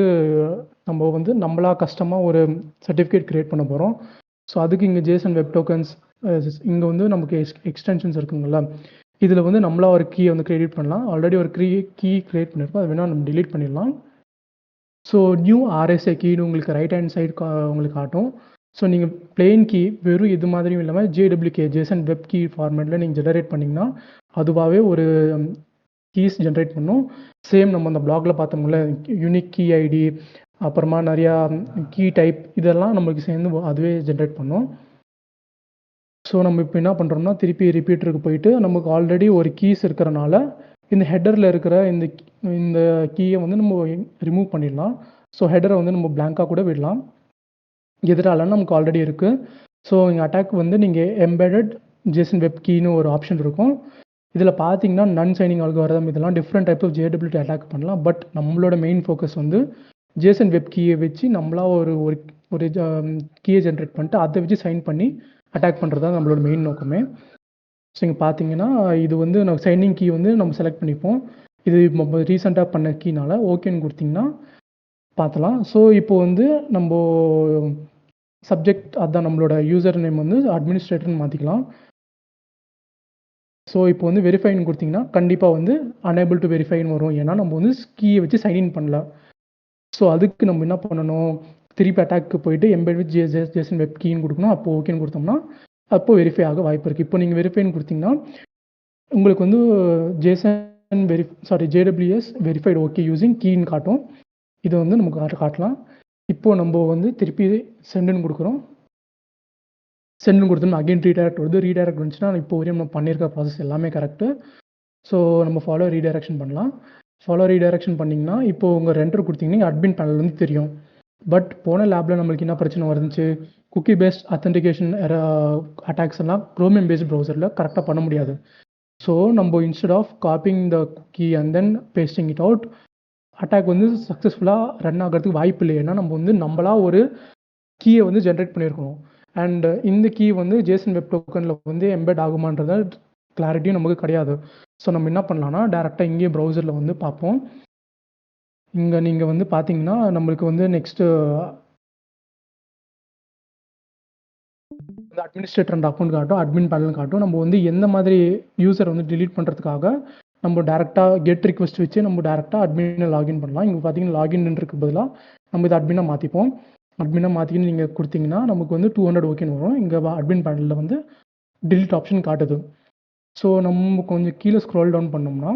நம்ம வந்து நம்மளா கஸ்டமாக ஒரு சர்டிஃபிகேட் க்ரியேட் பண்ண போகிறோம். ஸோ அதுக்கு இங்கே JSON வெப் டோக்கன்ஸ் இங்கே வந்து நமக்கு எக்ஸ்டென்ஷன்ஸ் இருக்குங்களா, இதில் வந்து நம்மளா ஒரு கீயை வந்து கிரியேட் பண்ணலாம். ஆல்ரெடி ஒரு கீ கிரியேட் பண்ணியிருக்கோம். அது வேணால் நம்ம டிலீட் பண்ணிடலாம். ஸோ நியூ RSA கீன்னு உங்களுக்கு ரைட் ஹேண்ட் சைடு உங்களுக்கு காட்டும். ஸோ நீங்கள் பிளெயின் கீ வெறும் இது மாதிரியும் இல்லாமல் JWK JSON வெப் கீ ஃபார்மேட்டில் நீங்கள் ஜெனரேட் பண்ணிங்கன்னா அதுவாகவே ஒரு கீஸ் ஜென்ரேட் பண்ணும். சேம் நம்ம அந்த பிளாகில் பார்த்தோம்ல யூனிக் கீ ஐடி அப்புறமா நிறையா கீ டைப் இதெல்லாம் நம்மளுக்கு சேர்ந்து அதுவே ஜென்ரேட் பண்ணும். ஸோ நம்ம இப்போ என்ன பண்ணுறோம்னா திருப்பி ரிப்பீட்டருக்கு போயிட்டு நமக்கு ஆல்ரெடி ஒரு கீஸ் இருக்கிறனால இந்த ஹெட்டரில் இருக்கிற இந்த கீயை வந்து நம்ம ரிமூவ் பண்ணிடலாம். ஸோ ஹெட்டரை வந்து நம்ம பிளாங்காக கூட விடலாம். எதிராலன்னு நமக்கு ஆல்ரெடி இருக்குது. ஸோ இங்கே அட்டாக் வந்து நீங்கள் எம்பெடட் JSON வெப் கீன்னு ஒரு ஆப்ஷன் இருக்கும். இதில் பார்த்தீங்கன்னா நன் சைனிங் அல்காரிதம் இதெல்லாம் different type of JWT attack பண்ணலாம். பட் நம்மளோட மெயின் ஃபோக்கஸ் வந்து JSON வெப் கீயை வச்சு நம்மளா ஒரு கீயை ஜென்ரேட் பண்ணிட்டு அதை வச்சு சைன் பண்ணி அட்டாக் பண்ணுறது தான் நம்மளோட மெயின் நோக்கமே. ஸோ இங்கே பார்த்தீங்கன்னா இது வந்து நம்ம சைனிங் கீ வந்து நம்ம செலக்ட் பண்ணிப்போம். இது நம்ம ரீசெண்டாக பண்ண கீனால் ஓகேன்னு கொடுத்திங்கன்னா பார்த்தலாம். ஸோ இப்போ வந்து நம்ம சப்ஜெக்ட் அதான் நம்மளோட யூசர் நேம் வந்து அட்மினிஸ்ட்ரேட்டர்னு மாற்றிக்கலாம். ஸோ இப்போ வந்து வெரிஃபைன்னு கொடுத்திங்கன்னா கண்டிப்பாக வந்து அனேபிள் டு வெரிஃபைன்னு வரும். ஏன்னா நம்ம வந்து கீயை வச்சு சைன்இன் பண்ணல. ஸோ அதுக்கு நம்ம என்ன பண்ணணும், திருப்பி அட்டாக்கு போயிட்டு எம்பெட் வித் ஜேசன் வெப் கீன்னு கொடுக்கணும். அப்போ ஓகேன்னு கொடுத்தோம்னா அப்போ வெரிஃபை ஆக வாய்ப்பு இருக்குது. இப்போ நீங்கள் வெரிஃபைன்னு கொடுத்தீங்கன்னா உங்களுக்கு வந்து ஜேசன் ஜேடபிள்யூஎஸ் வெரிஃபைடு ஓகே யூஸிங் கீன்னு காட்டும். இதை வந்து நமக்கு காட்டலாம். இப்போது நம்ம வந்து திருப்பி சென்டுன்னு கொடுக்குறோம். சென்டுன்னு கொடுத்தோம்னா அகைன் ரீடைரக்ட் வருது. ரீடைரக்ட் வந்துச்சுன்னா இப்போ வரையும் நம்ம பண்ணியிருக்க ப்ராசஸ் எல்லாமே கரெக்டு. ஸோ நம்ம ஃபாலோ ரீடைரக்ஷன் பண்ணலாம். ஃபாலோ ரீடைரக்ஷன் பண்ணிங்கன்னா இப்போது உங்கள் ரெண்டர் கொடுத்தீங்கன்னா அட்மின் பேனல் வந்து தெரியும். பட் போன லேபில் நம்மளுக்கு என்ன பிரச்சனை வருந்துச்சு, குக்கி பேஸ்ட் அத்தன்டிகேஷன் அட்டாக்ஸ் எல்லாம் குரோமியம் பேஸ்ட் ப்ரௌசரில் கரெக்டாக பண்ண முடியாது. ஸோ நம்ம instead of copying the cookie and then pasting it out, attack வந்து சக்ஸஸ்ஃபுல்லாக ரன் ஆகிறதுக்கு வாய்ப்பு இல்லை. ஏன்னா நம்ம வந்து நம்மளா ஒரு கீயை வந்து ஜென்ரேட் பண்ணியிருக்கணும். அண்ட் இந்த கீ வந்து ஜேசன் வெப் டோக்கனில் வந்து எம்பெட் ஆகுமான்றத கிளாரிட்டியும் நமக்கு கிடையாது. ஸோ நம்ம என்ன பண்ணலாம்னா டேரெக்டாக இங்கேயே ப்ரௌசரில் வந்து பார்ப்போம். இங்கே நீங்கள் வந்து பார்த்தீங்கன்னா நம்மளுக்கு வந்து நெக்ஸ்ட்டு இந்த அட்மினிஸ்ட்ரேட்டர் அண்ட் அக்கௌண்ட் காட்டும், அட்மின் பேனல் காட்டும். நம்ம வந்து எந்த மாதிரி யூசர் வந்து டிலீட் பண்ணுறதுக்காக நம்ம டேரெக்டாக கெட் ரிக்வெஸ்ட் வச்சு நம்ம டேரெக்டாக அட்மினை லாகின் பண்ணலாம். இங்கே பார்த்தீங்கன்னா லாகின்ன்றதுக்கு பதிலாக நம்ம இதை அட்மினாக மாற்றிப்போம். அட்மினாக மாற்றிக்கின்னு நீங்கள் கொடுத்தீங்கன்னா நமக்கு வந்து 200 ஓகேன்னு வரும். இங்கே அட்மின் பேனலில் வந்து டிலீட் ஆப்ஷன் காட்டுது. ஸோ நம்ம கொஞ்சம் கீழே ஸ்க்ரோல் டவுன் பண்ணோம்னா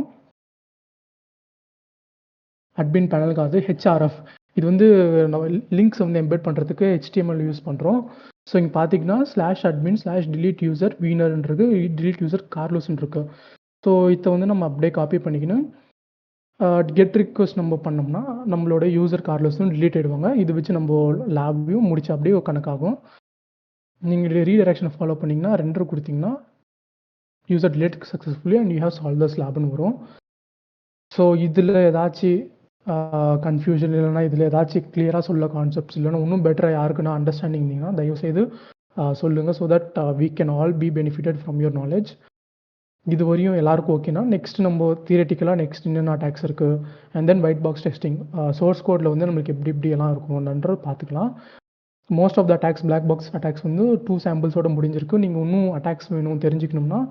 அட்மின் பேனலுக்கு அது ஹெச்ஆர்எஃப், இது வந்து நம்ம லிங்க்ஸ் வந்து எம்பெட் பண்ணுறதுக்கு HTML யூஸ் பண்ணுறோம். ஸோ இங்கே பார்த்தீங்கன்னா /admin/delete user வீனர்ன்றது delete user கார்லோஸ்ன்னு இருக்கு. ஸோ இதை வந்து நம்ம அப்படியே காப்பி பண்ணிக்கணும். கெட் ரிக்வெஸ்ட் நம்ம பண்ணோம்னா நம்மளோட யூசர் கார்லோஸும் டிலீட் ஆகிடுவாங்க. இது வச்சு நம்ம லேபையும் முடிச்சு அப்படியே கணக்காகும். நீங்கள் ரீடைரக்ஷனை ஃபாலோ பண்ணிங்கன்னா ரெண்டர் கொடுத்தீங்கன்னா user delete successfully and you have solve the ஸ்லாப்னு வரும். ஸோ இதில் ஏதாச்சும் கன்ஃபியூஷன் இல்லைன்னா இதில் ஏதாச்சும் கிளியராக சொல்ல கான்செப்ட்ஸ் இல்லைன்னா இன்னும் பெட்டராக யாருக்குன்னா அண்டர்ஸ்டாண்டிங் இருந்தீங்கன்னா தயவுசெய்து சொல்லுங்கள். So that we can all be benefited from your knowledge. இது வரையும் எல்லாருக்கும் ஓகேனா நெக்ஸ்ட் நம்ம தியரட்டிக்கலாக நெக்ஸ்ட் என்னென்ன அட்டாக்ஸ் இருக்குது and then white box testing source கோடில் வந்து நம்மளுக்கு எப்படி எல்லாம் இருக்கணும்ன்றது பார்த்துக்கலாம். Most of the attacks black box attacks வந்து 2 சாம்பிள்ஸோட முடிஞ்சிருக்கு. நீங்கள் இன்னும் அட்டாக்ஸ் வேணும் தெரிஞ்சுக்கணும்னா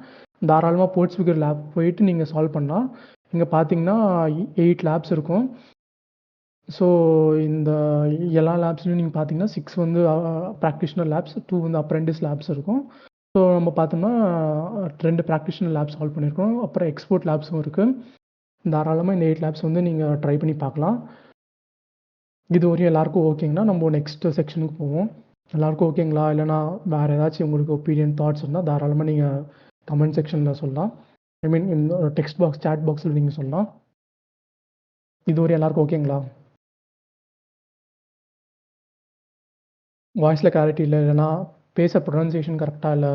தாராளமாக போர்ட்ஸ்பிகர் லேப் போயிட்டு நீங்கள் சால்வ் பண்ணலாம். இங்கே பார்த்தீங்கன்னா 8 லேப்ஸ் இருக்கும். ஸோ இந்த எல்லா லேப்ஸ்லையும் நீங்கள் பார்த்தீங்கன்னா 6 வந்து ப்ராக்டிஷனர் லேப்ஸ், 2 வந்து அப்ரெண்டிஸ் லேப்ஸ் இருக்கும். ஸோ நம்ம பார்த்தோம்னா 2 ப்ராக்டிஷனர் லேப்ஸ் சால்வ் பண்ணியிருக்கோம். அப்புறம் எக்ஸ்போர்ட் லேப்ஸும் இருக்குது. தாராளமாக இந்த 8 லேப்ஸ் வந்து நீங்கள் ட்ரை பண்ணி பார்க்கலாம். இது வரையும் எல்லாருக்கும் ஓகேங்கன்னா நம்ம நெக்ஸ்ட் செக்ஷனுக்கு போவோம். எல்லாருக்கும் ஓகேங்களா? இல்லைனா வேறு ஏதாச்சும் உங்களுக்கு ஒப்பீனியன் தாட்ஸ் இருந்தால் தாராளமாக நீங்கள் கமெண்ட் செக்ஷனில் சொல்லலாம். ஐ மீன் இந்த டெக்ஸ்ட் பாக்ஸ் சாட் பாக்ஸில் நீங்கள் சொல்லலாம். இது வரையும் எல்லாருக்கும் ஓகேங்களா? வாய்ஸில் கிளாரிட்டி இல்லை, இல்லைனா பேச ப்ரொனன்சியேஷன் கரெக்டாக இல்லை,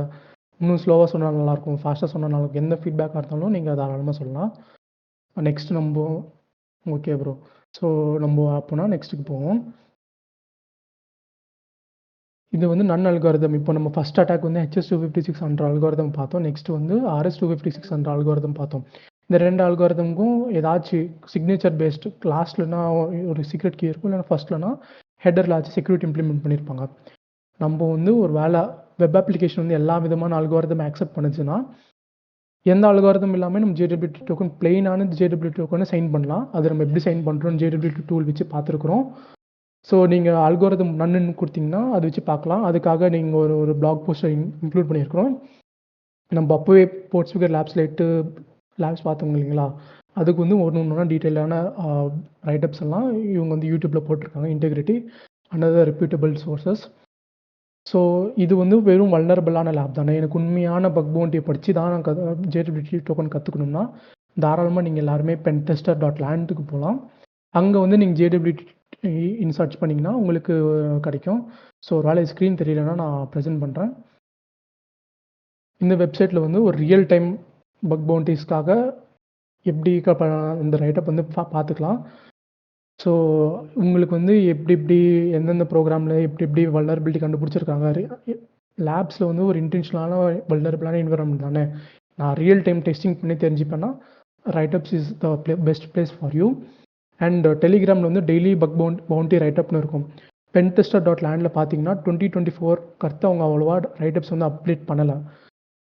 இன்னும் ஸ்லோவாக சொன்னால் நல்லாயிருக்கும், ஃபாஸ்ட்டாக சொன்னால் நல்லாயிருக்கும், எந்த ஃபீட்பேக்காக இருந்தாலும் நீங்கள் தாராளமாக சொல்லலாம். நெக்ஸ்ட் நம்ம ஓகே ப்ரோ. ஸோ நம்ம அப்போனா நெக்ஸ்ட்டுக்கு போவோம். இது வந்து நன் அல்காரிதம். இப்போ நம்ம ஃபஸ்ட் அட்டாக் வந்து HS256 என்ற அல்காரிதம் பார்த்தோம். நெக்ஸ்ட் வந்து RS256 என்ற அல்காரிதம் பார்த்தோம். இந்த 2 அல்காரிதமுக்கும் ஏதாச்சும் சிக்னேச்சர் பேஸ்டு லாஸ்ட்லனா ஒரு சீக்ரெட் கீ இருக்கும், இல்லைனா ஃபஸ்ட்லனா ஹெட்டரில் ஆச்சு செக்யூரிட்டி இம்ப்ளிமெண்ட் பண்ணியிருப்பாங்க. நம்ம வந்து ஒரு வேலை வெப் அப்ளிகேஷன் வந்து எல்லா விதமான அல்காரிதம் ஆக்செப்ட் பண்ணுச்சுன்னா எந்த அல்காரிதம் இல்லாமல் நம்ம JWT டோக்கன் பிளெயினான JWT டோக்கனை சைன் பண்ணலாம். அது நம்ம எப்படி சைன் பண்ணுறோம் JWT டூல் வச்சு பார்த்துருக்குறோம். ஸோ நீங்கள் அல்காரிதம் நன்னு கொடுத்தீங்கன்னா அது வச்சு பார்க்கலாம். அதுக்காக நீங்கள் ஒரு பிளாக் போஸ்ட்டை இன்க்ளூட் பண்ணியிருக்கிறோம். நம்ம அப்போவே போர்ட்ஸ்பிகர் லேப்ஸில் 8 லேப்ஸ் பார்த்தோங்க இல்லைங்களா, அதுக்கு வந்து ஒன்று டீட்டெயிலான ரைட்டப்ஸ் எல்லாம் இவங்க வந்து யூடியூப்பில் போட்டிருக்காங்க. Integrity another reputable sources. So இது வந்து வெறும் வல்னரபிளான லேப் தானே, எனக்கு உண்மையான பக் பவுண்டியை படித்து தான் நான் JWT டோக்கன் கற்றுக்கணும்னா தாராளமாக நீங்கள் எல்லாருமே pentester.land போகலாம். அங்கே வந்து நீங்கள் JWT சர்ச் பண்ணிங்கன்னா உங்களுக்கு கிடைக்கும். ஸோ ஒரு வேளை ஸ்க்ரீன் தெரியலன்னா நான் ப்ரெசென்ட் பண்ணுறேன். இந்த வெப்சைட்டில் வந்து ஒரு ரியல் டைம் பக் பவுண்டிஸ்க்காக எப்படி இந்த ரைட்டப் வந்து பார்த்துக்கலாம். ஸோ உங்களுக்கு வந்து எப்படி எந்தெந்த ப்ரோக்ராமில் எப்படி வல்னரபிலிட்டி கண்டுபிடிச்சிருக்காங்க. லேப்ஸில் வந்து ஒரு இன்டென்ஷனலான வல்னரபிளான என்விரான்மெண்ட் தானே, நான் ரியல் டைம் டெஸ்டிங் பண்ணி தெரிஞ்சுப்பேன்னா writeups is the best place for you. And டெலிகிராமில் வந்து டெய்லி பக் பவுண்டி ரைட்டப்னு இருக்கும். pentester.land பார்த்தீங்கன்னா 2024 கருத்து அவங்க அவ்வளோவா ரைட்டப்ஸ் வந்து அப்டேட் பண்ணலை.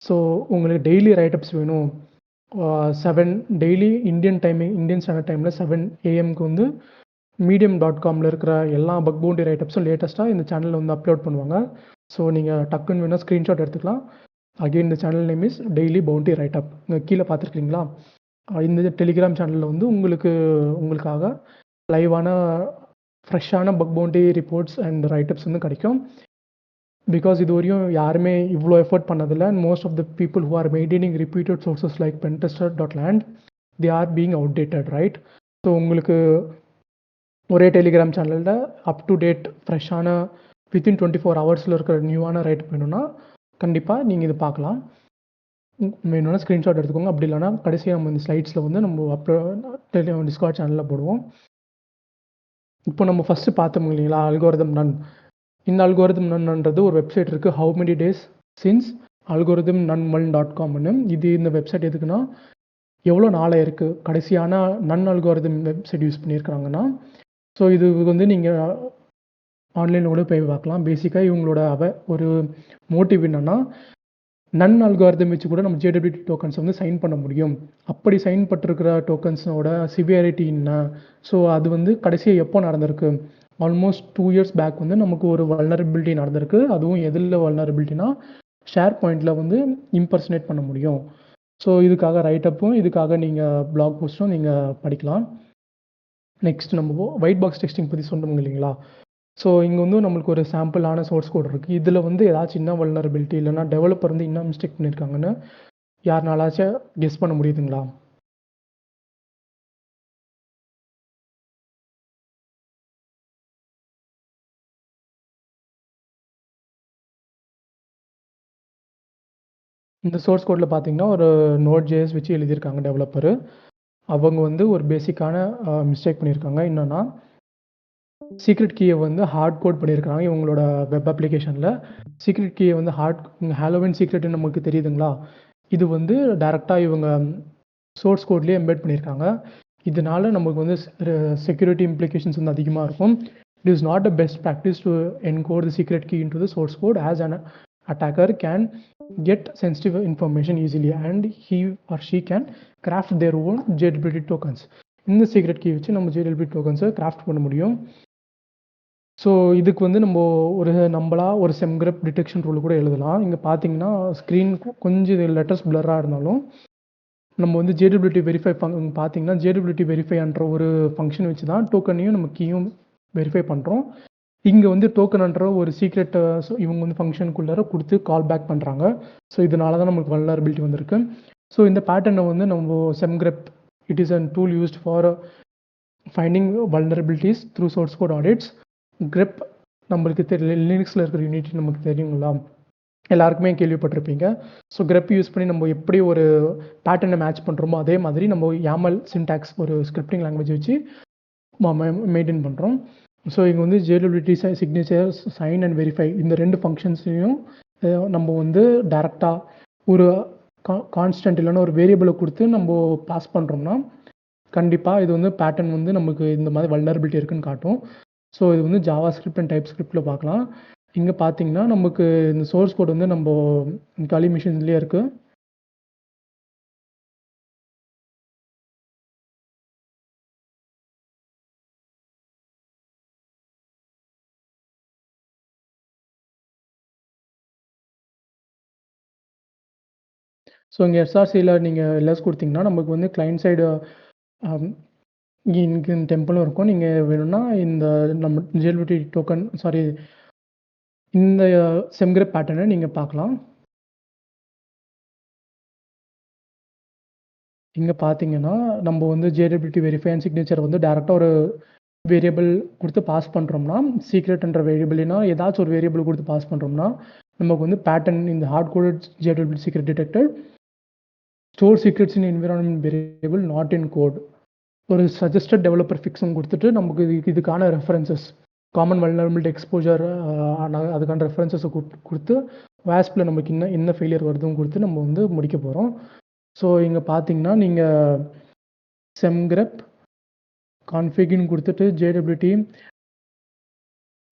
ஸோ உங்களுக்கு டெய்லி ரைட்டப்ஸ் வேணும், 7 டெய்லி இந்தியன் ஸ்டாண்டர்ட் டைமில் 7 AM வந்து medium.comல இருக்கிற எல்லா பக் பவுண்டரி ரைட்டப்ஸும் லேட்டஸ்ட்டாக இந்த சேனலில் வந்து அப்லோட் பண்ணுவாங்க. ஸோ நீங்கள் டக்குன்னு வேணால் ஸ்க்ரீன்ஷாட் எடுத்துக்கலாம். அகெயின் இந்த channel name is daily boundary write-up. இங்கே கீழே பார்த்துருக்கீங்களா? இந்த டெலிகிராம் சேனலில் வந்து உங்களுக்காக லைவான ஃப்ரெஷ்ஷான bug bounty reports and writeups வந்து கிடைக்கும். பிகாஸ் இது வரையும் யாருமே இவ்வளோ எஃபர்ட் பண்ணதில்லை. And most of the people who are maintaining repeated sources like pentester.land they are being outdated, right? So உங்களுக்கு ஒரே டெலிகிராம் சேனலில் அப் டு டேட் ஃப்ரெஷ்ஷான வித்தின் 24 ஹவர்ஸில் இருக்கிற நியூவான ரைட் வேணும்னா கண்டிப்பாக நீங்கள் இது பார்க்கலாம். வேணும்னா ஸ்க்ரீன்ஷாட் எடுத்துக்கோங்க. அப்படி இல்லைனா கடைசியாக நம்ம இந்த ஸ்லைட்ஸில் வந்து நம்ம டிஸ்கார்ட் சேனலில் போடுவோம். இப்போ நம்ம ஃபஸ்ட்டு பார்த்தோம் இல்லைங்களா, அல்கோரிதம் நன். இந்த அல்கோரிதம் நன்ன்றது ஒரு வெப்சைட் இருக்குது, how many days since algorithm nunmal.comனு. இந்த வெப்சைட் எதுக்குன்னா, எவ்வளோ நாளாக இருக்குது கடைசியான நன் அல்கோரிதம் வெப்சைட் யூஸ் பண்ணியிருக்கிறாங்கன்னா. ஸோ இது வந்து நீங்கள் ஆன்லைனில் கூட போய் பார்க்கலாம். பேசிக்காக இவங்களோட ஒரு மோட்டிவ் என்னென்னா, நன் அல்காரிதம் வச்சு கூட நம்ம ஜேடபிள்யூடி டோக்கன்ஸ் வந்து சைன் பண்ண முடியும். அப்படி சைன் பட்டிருக்கிற டோக்கன்ஸோட சிவியாரிட்டி என்ன? ஸோ அது வந்து கடைசியாக எப்போ நடந்திருக்கு? ஆல்மோஸ்ட் 2 years பேக் வந்து நமக்கு ஒரு வல்னரபிலிட்டி நடந்திருக்கு. அதுவும் எதில் வல்னரபிலிட்டினா, ஷேர் பாயிண்டில் வந்து இம்பர்சனேட் பண்ண முடியும். ஸோ இதுக்காக ரைட்டப்பும் இதுக்காக நீங்கள் பிளாக் போஸ்ட்டும் நீங்கள் படிக்கலாம். நெக்ஸ்ட் நம்ம ஒயிட் பாக்ஸ் டெஸ்டிங் பற்றி சொன்னோம் இல்லைங்களா. ஸோ இங்கே வந்து நம்மளுக்கு ஒரு சாம்பிளான சோர்ஸ் கோட் இருக்குது. இதில் வந்து ஏதாச்சும் என்ன வல்னரபிலிட்டி இல்லைனா டெவலப்பர் வந்து என்ன மிஸ்டேக் பண்ணியிருக்காங்கன்னு யாருனாலாச்சும் கெஸ் பண்ண முடியுதுங்களா? இந்த சோர்ஸ் கோடில் பார்த்தீங்கன்னா ஒரு Node.js வச்சு எழுதியிருக்காங்க டெவலப்பரு. அவங்க வந்து ஒரு பேசிக்கான மிஸ்டேக் பண்ணியிருக்காங்க. என்னென்னா, சீக்ரெட் கீயை வந்து ஹார்ட் கோட் பண்ணியிருக்காங்க இவங்களோட வெப் அப்ளிகேஷனில். சீக்ரெட் கீயை வந்து ஹாலோவின் சீக்ரெட்னு நமக்கு தெரியுதுங்களா. இது வந்து டைரெக்டாக இவங்க சோர்ஸ் கோட்லேயே எம்பெட் பண்ணியிருக்காங்க. இதனால நமக்கு வந்து செக்யூரிட்டி இம்ப்ளிகேஷன்ஸ் வந்து அதிகமாக இருக்கும். It is not the best practice to encode the secret key into the source code as an attacker can get sensitive information easily and he or she can craft their own JWT tokens. இந்த secret key வச்சு நம்ம JWT டோக்கன்ஸை craft பண்ண முடியும். So இதுக்கு வந்து நம்மளா ஒரு செம்கிரப் detection rule கூட எழுதலாம். இங்கே பார்த்தீங்கன்னா ஸ்க்ரீன் கொஞ்சம் லெட்டர்ஸ் பிளராக இருந்தாலும் நம்ம வந்து JWT வெரிஃபை பார்த்தீங்கன்னா JWT வெரிஃபைன்ற ஒரு ஃபங்க்ஷன் வச்சு தான் டோக்கனையும் நம்ம கீயும் வெரிஃபை பண்ணுறோம். இங்கே வந்து டோக்கன்ன்ற ஒரு சீக்ரெட் இவங்க வந்து ஃபங்க்ஷனுக்குள்ளார கொடுத்து கால் பேக் பண்ணுறாங்க. ஸோ இதனால தான் நமக்கு வல்னரபிலிட்டி வந்திருக்கு. ஸோ இந்த பேட்டர்னை வந்து நம்ம Semgrep it is a tool used for finding vulnerabilities through source code audits. Grep நம்மளுக்கு லினக்ஸில் இருக்கிற யூனிட்டி நமக்கு தெரியுங்களா, எல்லாருக்குமே கேள்விப்பட்டிருப்பீங்க. ஸோ கிரெப் யூஸ் பண்ணி நம்ம எப்படி ஒரு பேட்டர்னை மேட்ச் பண்ணுறோமோ அதே மாதிரி நம்ம YAML சின்டாக்ஸ் ஒரு ஸ்கிரிப்டிங் லாங்குவேஜ் வச்சு மெயின்டைன் பண்ணுறோம். ஸோ இங்கே வந்து JWT signature sign and verify இந்த 2 ஃபங்க்ஷன்ஸையும் நம்ம வந்து டைரெக்டாக ஒரு கான்ஸ்டன்ட் இல்லைன்னா ஒரு வேரியபிளை கொடுத்து நம்ம பாஸ் பண்ணுறோம்னா கண்டிப்பாக இது வந்து பேட்டர்ன் வந்து நமக்கு இந்த மாதிரி வல்னரபிலிட்டி இருக்குன்னு காட்டும். ஸோ இது வந்து ஜாவா ஸ்கிரிப்ட் அண்ட் டைப் ஸ்கிரிப்டில் பார்க்கலாம். இங்கே பார்த்தீங்கன்னா நமக்கு இந்த சோர்ஸ் கோட் வந்து நம்ம காலி மிஷின்ஸ்லேயே இருக்குது. ஸோ இங்கே SRCயில் நீங்கள் எல்எஸ் கொடுத்தீங்கன்னா நமக்கு வந்து கிளைண்ட் சைடு இங்கே டெம்பிளும் இருக்கும். நீங்கள் வேணும்னா இந்த நம்ம JWT டோக்கன் இந்த செம்கிரப் பேட்டர்னை நீங்கள் பார்க்கலாம். இங்கே பார்த்தீங்கன்னா நம்ம வந்து JWT வெரிஃபை அண்ட் சிக்னேச்சர் வந்து டேரெக்டாக ஒரு வேரியபிள் கொடுத்து பாஸ் பண்ணுறோம்னா, சீக்ரெட்ன்ற வேரியபிள்னா ஏதாச்சும் ஒரு வேரியபிள் கொடுத்து பாஸ் பண்ணுறோம்னா நமக்கு வந்து பேட்டர்ன் இந்த hard coded JWT secret detector store secrets in environment variable not in code ஒரு சஜஸ்டட் டெவலப்பர் ஃபிக்ஸும் கொடுத்துட்டு நமக்கு இதுக்கான ரெஃபரன்சஸ் காமன் வல்னரபிலிட்டி எக்ஸ்போஜர் அதுக்கான ரெஃபரன்சஸை கொடுத்து வாஸ்பில் நமக்கு என்ன ஃபெயிலியர் வருதுன்னு கொடுத்து நம்ம வந்து முடிக்க போகிறோம். ஸோ இங்கே பார்த்தீங்கன்னா நீங்கள் செம்கிரப் கான்ஃபிக்னு கொடுத்துட்டு JWT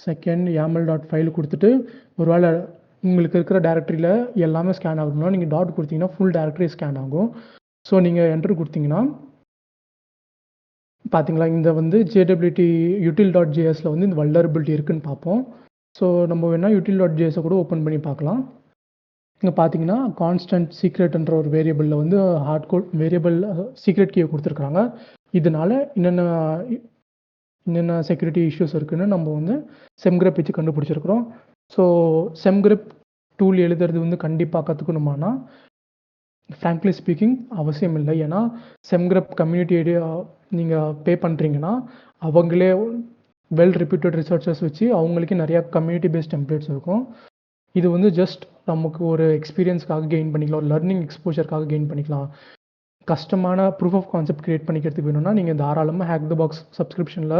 செகண்ட் YAML.file கொடுத்துட்டு ஒருவேளை உங்களுக்கு இருக்கிற டைரக்டரியில் எல்லாமே ஸ்கேன் ஆகணும்னா நீங்கள் டாட் கொடுத்தீங்கன்னா ஃபுல் டைரக்டரி ஸ்கேன் ஆகும். ஸோ நீங்கள் என்ட்ரு கொடுத்தீங்கன்னா பார்த்தீங்களா, இந்த வந்து JWT util.jsல வந்து இந்த வல்னரபிலிட்டி இருக்குன்னு பார்ப்போம். ஸோ நம்ம வேணா util.jsஅ கூட ஓப்பன் பண்ணி பார்க்கலாம். இங்க பார்த்தீங்கன்னா, கான்ஸ்டன்ட் சீக்ரெட்ன்ற ஒரு வேரியபிள்ல வந்து ஹார்ட் கோட் வேரியபிள் சீக்ரெட் கீய குடுத்துருக்காங்க. இதனால என்னென்ன செக்யூரிட்டி இஷ்யூஸ் இருக்குன்னு நம்ம வந்து செம்கிரப் வச்சு கண்டுபிடிச்சிருக்கிறோம். ஸோ செம்கிரப் டூல் எழுதுறது வந்து கண்டிப்பா கத்துக்கணுமானா, ஃப்ராங்க்லி ஸ்பீக்கிங் அவசியம் இல்ல. ஏன்னா, செம்கிரப் கம்யூனிட்டி ஐடியா நீங்க பே பண்றீங்கன்னா, அவங்களே வெல் ரெப்யூட்டட் ரிசர்ச்சர்ஸ் வச்சு அவங்களுக்கே நெறைய கம்யூனிட்டி பேஸ்ட் டெம்ப்ளேட்ஸ் இருக்கும். இது வந்து ஜஸ்ட் நமக்கு ஒரு எக்ஸ்பீரியன்ஸ்க்காக கெயின் பண்ணிக்கலாம். ஒரு லர்னிங் எக்ஸ்போஷர்க்காக கெயின் பண்ணிக்கலாம். கஷ்டமான ப்ரூஃப் ஆஃப் கான்செப்ட் கிரியேட் பண்ணிக்கிறதுக்கு வேணும்னா, நீங்க தாராளமா ஹேக் த பாக்ஸ் சப்ஸ்கிரிப்ஷன்ல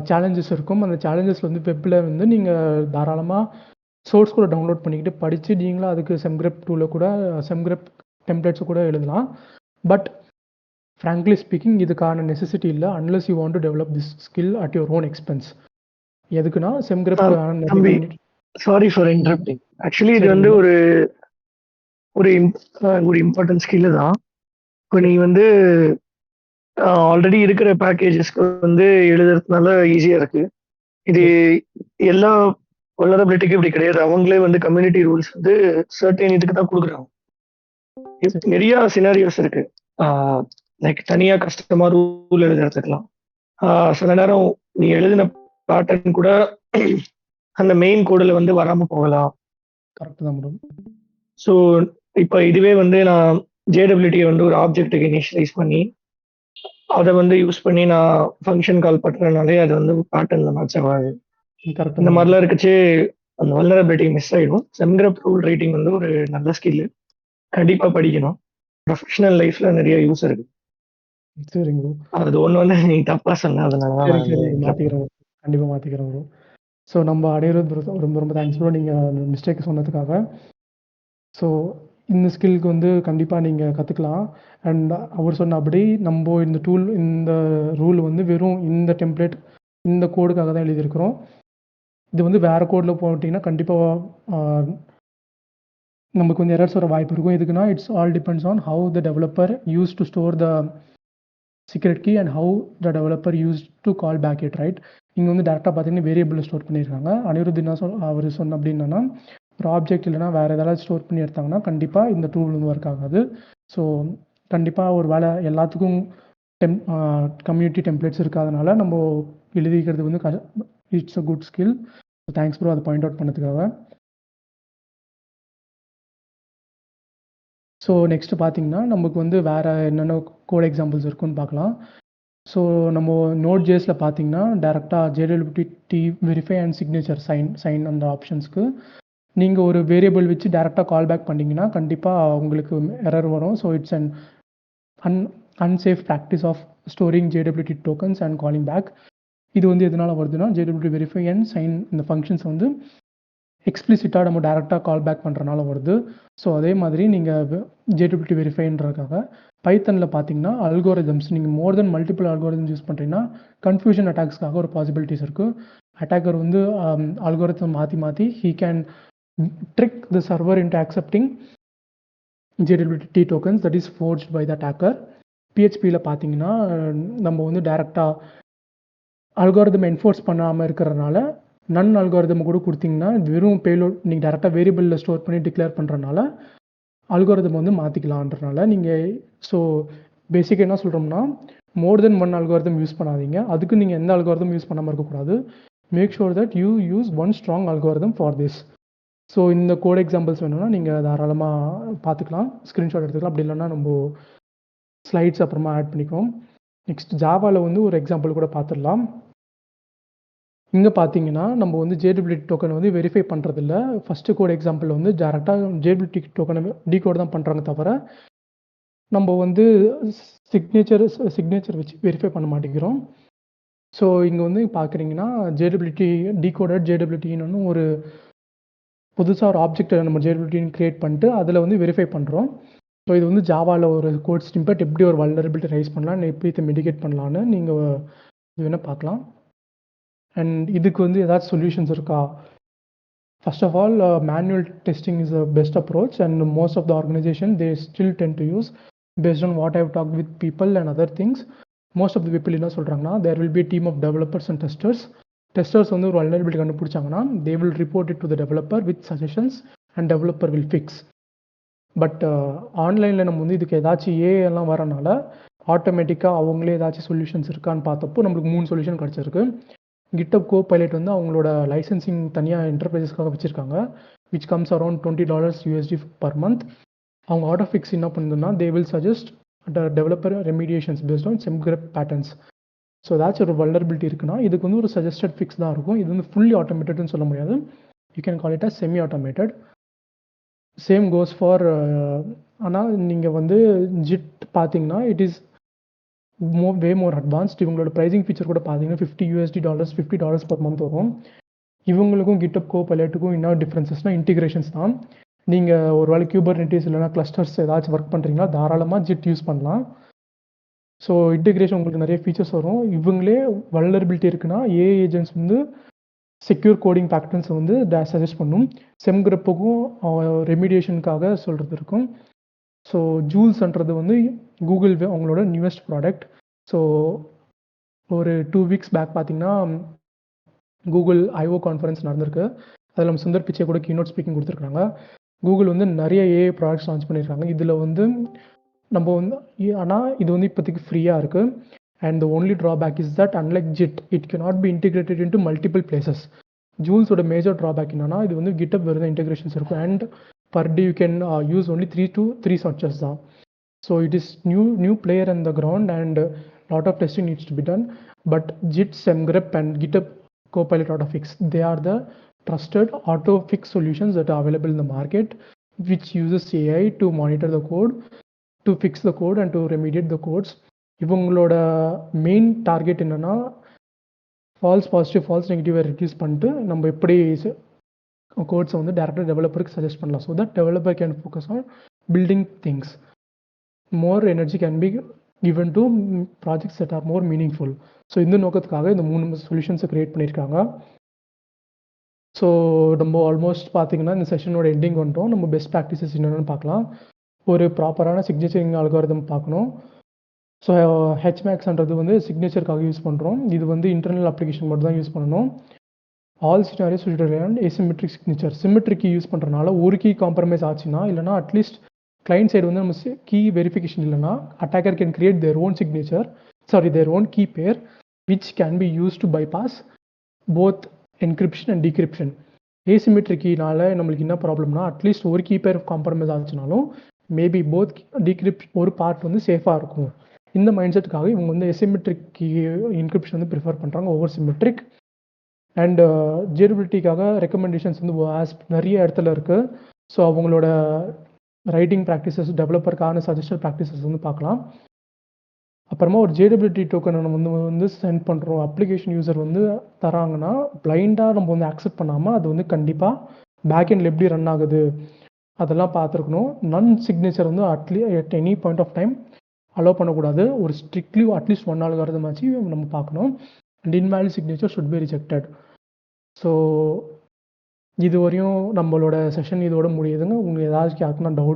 சேலஞ்சஸ் இருக்கும். அந்த சேலஞ்சஸ்ல வந்து வெப்ல வந்து நீங்க தாராளமா சோர்ஸ் கோட டவுன்லோட் பண்ணிக்கிட்டு படிச்சு நீங்களா அதுக்கு செம்கிரப் டூல கூட செம்கிரப் டெம்ப்ளேட்ஸ் கூட எழுதலாம். பட் ஃப்ராங்க்லி ஸ்பீக்கிங் இதுக்கான நெசசிட்டி இல்ல. Unless you want to develop this skill at your own expense. எதுக்குன்னா செம்கிரப்க்கான நிறைய தம்பி community. Sorry for interrupting. Actually இது சரி வந்து bro. ஒரு இம்பார்ட்டன்ட் ஸ்கில் தான். இப்போ நீ வந்து ஆல்ரெடி இருக்கிற பேக்கேஜஸ்க்கு வந்து எழுதுறதுனால ஈஸியா இருக்கு. இது எல்லா வல்னரபிலிட்டிக்கும் இப்படி கிடையாது. அவங்களே வந்து கம்யூனிட்டி ரூல்ஸ் வந்து சர்டைன் இதுக்கு தான் கொடுக்குறாங்க. சரி. நிறைய சினாரியோஸ் இருக்கு. லைக் தனியா கஷ்டமா ரூல் எழுதுறதுக்கலாம். சில நேரம் நீ எழுதின பேட்டர்ன் கூட அந்த மெயின் கோடுல வந்து வராம போகலாம். கரெக்ட் தான் ப்ரோ. ஸோ இப்போ இதுவே வந்து நான் ஜேடபிள்யூடியை வந்து ஒரு ஆப்ஜெக்ட்டுக்கு இனிஷியலைஸ் பண்ணி அதை வந்து யூஸ் பண்ணி நான் ஃபங்க்ஷன் கால் பண்ணுறதுனாலே அது வந்து பேட்டர்ன்ல மேட்ச் ஆகாது. கரெக்ட் இந்த தான் bro. மாதிரிலாம் இருக்குச்சு அந்த வல்னரபிலிட்டி மிஸ் ஆயிடும். செம்கிரப் ரூல் ரைட்டிங் வந்து ஒரு நல்ல ஸ்கில். கண்டிப்பா படிக்கணும். ப்ரொஃபஷனல் லைஃப்ல நிறைய யூஸ் இருக்கு. சரிங்க ப்ரோ. அது ஒண்ணு வந்து நீ தப்பா சொன்ன, அதனால தான் சரி, நான் சரி வந்து மாத்திக்கிறேன் bro. கண்டிப்பா மாத்திக்கிறேன் ப்ரோ. ஸோ நம்ம அனிருத் ப்ரோ ரொம்ப ரொம்ப தேங்க்ஸ் ப்ரோ நீங்க மிஸ்டேக் சொன்னதுக்காக. ஸோ இந்த ஸ்கில்க்கு வந்து கண்டிப்பா நீங்க கத்துக்கலாம். அண்ட் அவர் சொன்னபடி நம்ம இந்த ரூல் வந்து வெறும் இந்த டெம்ப்ளேட் இந்த கோடுக்காக தான் எழுதியிருக்கிறோம். இது வந்து வேற கோட்ல போட்டீங்கன்னா கண்டிப்பா நமக்கு கொஞ்சம் எரர்ஸ் வர வாய்ப்பு இருக்கும். எதுக்குன்னா it's all depends on how the developer use to store the secret key and how the developer use to call back it right. இங்கே வந்து டேரெக்டாக பார்த்தீங்கன்னா வேரியபிள் ஸ்டோர் பண்ணியிருக்காங்க. அனிருத் என்ன அவர் சொன்ன அப்படின்னா ஒரு ஆப்ஜெக்ட் இல்லைனா வேறு ஏதாவது ஸ்டோர் பண்ணி எடுத்தாங்கன்னா கண்டிப்பாக இந்த டூல் வந்து ஒர்க் ஆகாது. ஸோ கண்டிப்பாக ஒரு வேலை எல்லாத்துக்கும் கம்யூனிட்டி டெம்ப்ளேட்ஸ் இருக்காதனால நம்ம எழுதிக்கிறது வந்து it's a good skill. Thanks bro அதை பாயிண்ட் அவுட் பண்ணதுக்காக. ஸோ நெக்ஸ்ட் பார்த்தீங்கன்னா நமக்கு வந்து வேறு என்னென்ன கோட் எக்ஸாம்பிள்ஸ் இருக்குன்னு பார்க்கலாம். ஸோ நம்ம நோட் ஜேஸில் பார்த்தீங்கன்னா டேரெக்டாக JWT verify and signature sign அந்த ஆப்ஷன்ஸ்க்கு நீங்கள் ஒரு வேரியபிள் வச்சு டேரெக்டாக கால் பேக் பண்ணிங்கன்னா கண்டிப்பாக உங்களுக்கு எரர் வரும். So it's an unsafe practice of storing JWT tokens and calling back. இது வந்து எதனால் வருதுன்னா JWT வெரிஃபை அண்ட் சைன் இந்த ஃபங்க்ஷன்ஸ் வந்து எக்ஸ்பிளிசிட்டாக நம்ம டேரெக்டாக கால் பேக் பண்ணுறனால வருது. ஸோ அதே மாதிரி நீங்கள் JWT வெரிஃபைன்றதுக்காக பைத்தனில் பார்த்தீங்கன்னா அல்கோரிதம்ஸ் நீங்கள் more than multiple algorithms use பண்ணுறீங்கன்னா கன்ஃபியூஷன் அட்டாக்ஸ்க்காக ஒரு பாசிபிலிட்டிஸ் இருக்குது. அட்டாக்கர் வந்து அல்கோரிதம் மாற்றி he can trick the server into accepting JWT tokens that is forged by the attacker. PHPயில் பார்த்தீங்கன்னா நம்ம வந்து டேரெக்டாக அல்கோரிதம் என்ஃபோர்ஸ் பண்ணாமல் இருக்கிறதுனால நன் அல்கோரிதம் கூட கொடுத்தீங்கன்னா வெறும் பேலோட் நீங்கள் டேரெக்டாக வேரியபிளில் ஸ்டோர் பண்ணி டிக்ளேர் பண்ணுறனால அல்கோரிதம் வந்து மாற்றிக்கலான்றனால நீங்கள் ஸோ பேசிக்காக என்ன சொல்கிறோம்னா more than one algorithm use பண்ணாதீங்க. அதுக்கு நீங்கள் எந்த அல்கோரிதம் யூஸ் பண்ணாமல் இருக்கக்கூடாது. Make sure that you use one strong algorithm for this. So இந்த கோட் எக்ஸாம்பிள்ஸ் வேணும்னா நீங்கள் தாராளமாக பார்த்துக்கலாம், ஸ்க்ரீன்ஷாட் எடுத்துக்கலாம். அப்படி இல்லைன்னா நம்ம ஸ்லைட்ஸ் அப்புறமா ஆட் பண்ணிக்குவோம். நெக்ஸ்ட் ஜாவாவில் வந்து ஒரு எக்ஸாம்பிள் கூட பார்த்துடலாம். இங்கே பார்த்தீங்கன்னா நம்ம வந்து JWT டோக்கனை வந்து வெரிஃபை பண்ணுறதில்ல. ஃபஸ்ட்டு கோட் எக்ஸாம்பிள் வந்து டேரெக்டாக JWT டோக்கனை டீகோட் தான் பண்ணுறாங்க தவிர நம்ம வந்து சிக்னேச்சர் வச்சு வெரிஃபை பண்ண மாட்டேங்கிறோம். ஸோ இங்கே வந்து பார்க்குறீங்கன்னா JWT டீகோடட் JWTன்னு ஒரு புதுசாக ஒரு ஆப்ஜெக்டை நம்ம JWTன்னு கிரியேட் பண்ணிட்டு அதில் வந்து வெரிஃபை பண்ணுறோம். ஸோ இது வந்து ஜாவாவில் ஒரு கோட் ஸ்னிப்பெட் எப்படி ஒரு வல்னரபிலிட்டி ரைஸ் பண்ணலாம், எப்படி இதை மிடிகேட் பண்ணலான்னு நீங்கள் இது வேணால் பார்க்கலாம். அண்ட் இதுக்கு வந்து ஏதாச்சும் சொல்யூஷன்ஸ் இருக்கா? First of all, manual testing is the best approach, and most of the organization they still tend to use based on what I've talked with people and other things. Most of the people என்ன சொல்கிறாங்கன்னா there will be team of developers and testers வந்து ஒரு vulnerability கண்டுபிடிச்சாங்கன்னா they will report it to the developer with suggestions and developer will fix. But ஆன்லைனில் நம்ம வந்து இதுக்கு ஏதாச்சும் எல்லாம் வரனால ஆட்டோமேட்டிக்காக அவங்களே ஏதாச்சும் சொல்யூஷன்ஸ் இருக்கான்னு பார்த்தப்போ நம்மளுக்கு 3 சொல்யூஷன் கிடச்சிருக்கு. GitHub Copilot வந்து அவங்களோட லைசன்சிங் தனியாக என்டர்பிரைசஸ்க்காக வச்சுருக்காங்க, which comes around $20 per month. அவங்க ஆட்டோ ஃபிக்ஸ் என்ன பண்ணுதுன்னா they will suggest developer remediations based on SemGrep patterns. So ஏதாச்சும் ஒரு வல்னரபிலிட்டி இருக்குன்னா இதுக்கு வந்து ஒரு சஜஸ்டட் ஃபிக்ஸ் தான் இருக்கும். இது வந்து ஃபுல்லி ஆட்டோமேட்டட்னு சொல்ல முடியாது. You can call it as semi automated. Same goes for ஆனால் நீங்கள் வந்து ஜிட் பார்த்தீங்கன்னா it is way more advanced. இவங்களோட ப்ரைசிங் ஃபீச்சர் கூட பார்த்தீங்கன்னா $50 per month வரும். இவங்களுக்கும் GitHub Copilotக்கும் என்ன டிஃப்ரென்சஸ்னால் இன்டிகிரேஷன்ஸ் தான். நீங்கள் ஒரு வேளை Kubernetes இல்லைனா கிளஸ்டர்ஸ் ஏதாச்சும் ஒர்க் பண்ணுறீங்கன்னா தாராளமாக ஜிட் யூஸ் பண்ணலாம். ஸோ இன்டிகிரேஷன் உங்களுக்கு நிறைய ஃபீச்சர்ஸ் வரும். இவங்களே வல்னரபிலிட்டி இருக்குன்னா ஏஐ ஏஜென்ட்ஸ் வந்து செக்யூர் கோடிங் பேட்டர்ன்ஸை வந்து சஜஸ்ட் பண்ணும். SemGrepக்கும் ரெமிடியேஷனுக்காக சொல்கிறது இருக்கும். ஸோ ஜூல்ஸ்ன்றது வந்து கூகுள் அவங்களோட நியூவஸ்ட் ப்ராடக்ட். ஸோ ஒரு 2 weeks பேக் பார்த்தீங்கன்னா கூகுள் I/O கான்ஃபரன்ஸ் நடந்திருக்கு. அதில் நம்ம சுந்தர் பிச்சை கூட கீனோட் ஸ்பீக்கிங் கொடுத்துருக்காங்க. கூகுள் வந்து நிறைய ஏஐ ப்ராடக்ட்ஸ் லான்ச் பண்ணியிருக்காங்க. இதில் வந்து நம்ம வந்து ஆனால் இது வந்து இப்போதைக்கு ஃப்ரீயாக இருக்குது. And the only drawback is that unlike Git it cannot be integrated into multiple places. ஜூல்ஸோட மேஜர் ட்ராபேக் என்னன்னா இது வந்து GitHub வெறும் இன்டெகிரேஷன்ஸ் இருக்கும் and per day you can use only 3 searches தான். So it is new player on the ground and lot of testing needs to be done. But JIT, SemGrep and GitHub Copilot AutoFix, they are the trusted AutoFix solutions that are available in the market, which uses AI to monitor the code, to fix the code and to remediate the codes. இவங்களோட main target என்னன்னா falls positive falls நெகட்டிவை reduce பண்ணிட்டு நம்ம எப்படி கோட்ஸை வந்து டேரக்டாக டெவலப்பருக்கு suggest பண்ணலாம். So that developer can focus on building things. More energy can be given to projects that are more meaningful. So இந்த நோக்கத்துக்காக இந்த 3 சொல்யூஷன்ஸை க்ரியேட் பண்ணியிருக்காங்க. ஸோ நம்ம ஆல்மோஸ்ட் பார்த்தீங்கன்னா இந்த செஷனோட எண்டிங் வந்துட்டோம். நம்ம பெஸ்ட் ப்ராக்டிசஸ் என்னென்னு பார்க்கலாம். ஒரு ப்ராப்பரான சிக்னேச்சரிங் அல்காரிதம் பார்க்கணும். ஸோ HMAXன்றது வந்து சிக்னேச்சருக்காக யூஸ் பண்ணுறோம். இது வந்து இன்டர்னல் அப்ளிகேஷன் மட்டும் தான் யூஸ் பண்ணணும். All scenarios will rely on asymmetric signature. Symmetric key use பண்ணுறனால ஒரு கீ காம்ப்ரமைஸ் ஆச்சுன்னா இல்லைனா அட்லீஸ்ட் கிளைண்ட் சைடு வந்து நம்ம கீ வெரிஃபிகேஷன் இல்லைனா attacker can create their own signature, their own key pair which can be used to bypass both encryption and decryption. asymmetric கீனால நம்மளுக்கு என்ன ப்ராப்ளம்னா அட்லீஸ்ட் ஒரு கீ பேர் காம்ப்ரமைஸ் ஆச்சுனாலும் மேபி போத் டிகிரிப்ட் ஒரு part வந்து சேஃபாக இருக்கும். இந்த மைண்ட் செட்டுக்காக இவங்க வந்து asymmetric கீ என்கிரிப்ஷன் வந்து ப்ரிஃபர் பண்ணுறாங்க ஓவர் சிமெட்ரிக். அண்ட் ஜியூரபிலிட்டிக்காக ரெக்கமெண்டேஷன்ஸ் வந்து நிறைய இடத்துல இருக்குது. ஸோ அவங்களோட ரைட்டிங் ப்ராக்டிசஸ் டெவலப்பருக்கான சஜஸ்டட் ப்ராக்டிசஸ் வந்து பார்க்கலாம். அப்புறமா ஒரு ஜேடபிலிட்டி டோக்கன் நம்ம வந்து சென்ட் பண்ணுறோம், அப்ளிகேஷன் யூசர் வந்து தராங்கன்னா பிளைண்டாக நம்ம வந்து அக்செப்ட் பண்ணாமல் அது வந்து கண்டிப்பாக பேக்எண்டில் எப்படி ரன் ஆகுது அதெல்லாம் பார்த்துருக்கணும். நன் சிக்னேச்சர் வந்து at any point of time allow பண்ணக்கூடாது. ஒரு ஸ்ட்ரிக்ட்லி அட்லீஸ்ட் 1 அல்காரிதமாச்சு நம்ம பார்க்கணும். And invalid signature should be rejected. So இது வரையும் நம்மளோட செஷன் இதோட முடியுதுங்க. உங்களுக்கு ஏதாச்சும் யாருக்குன்னா டவுட்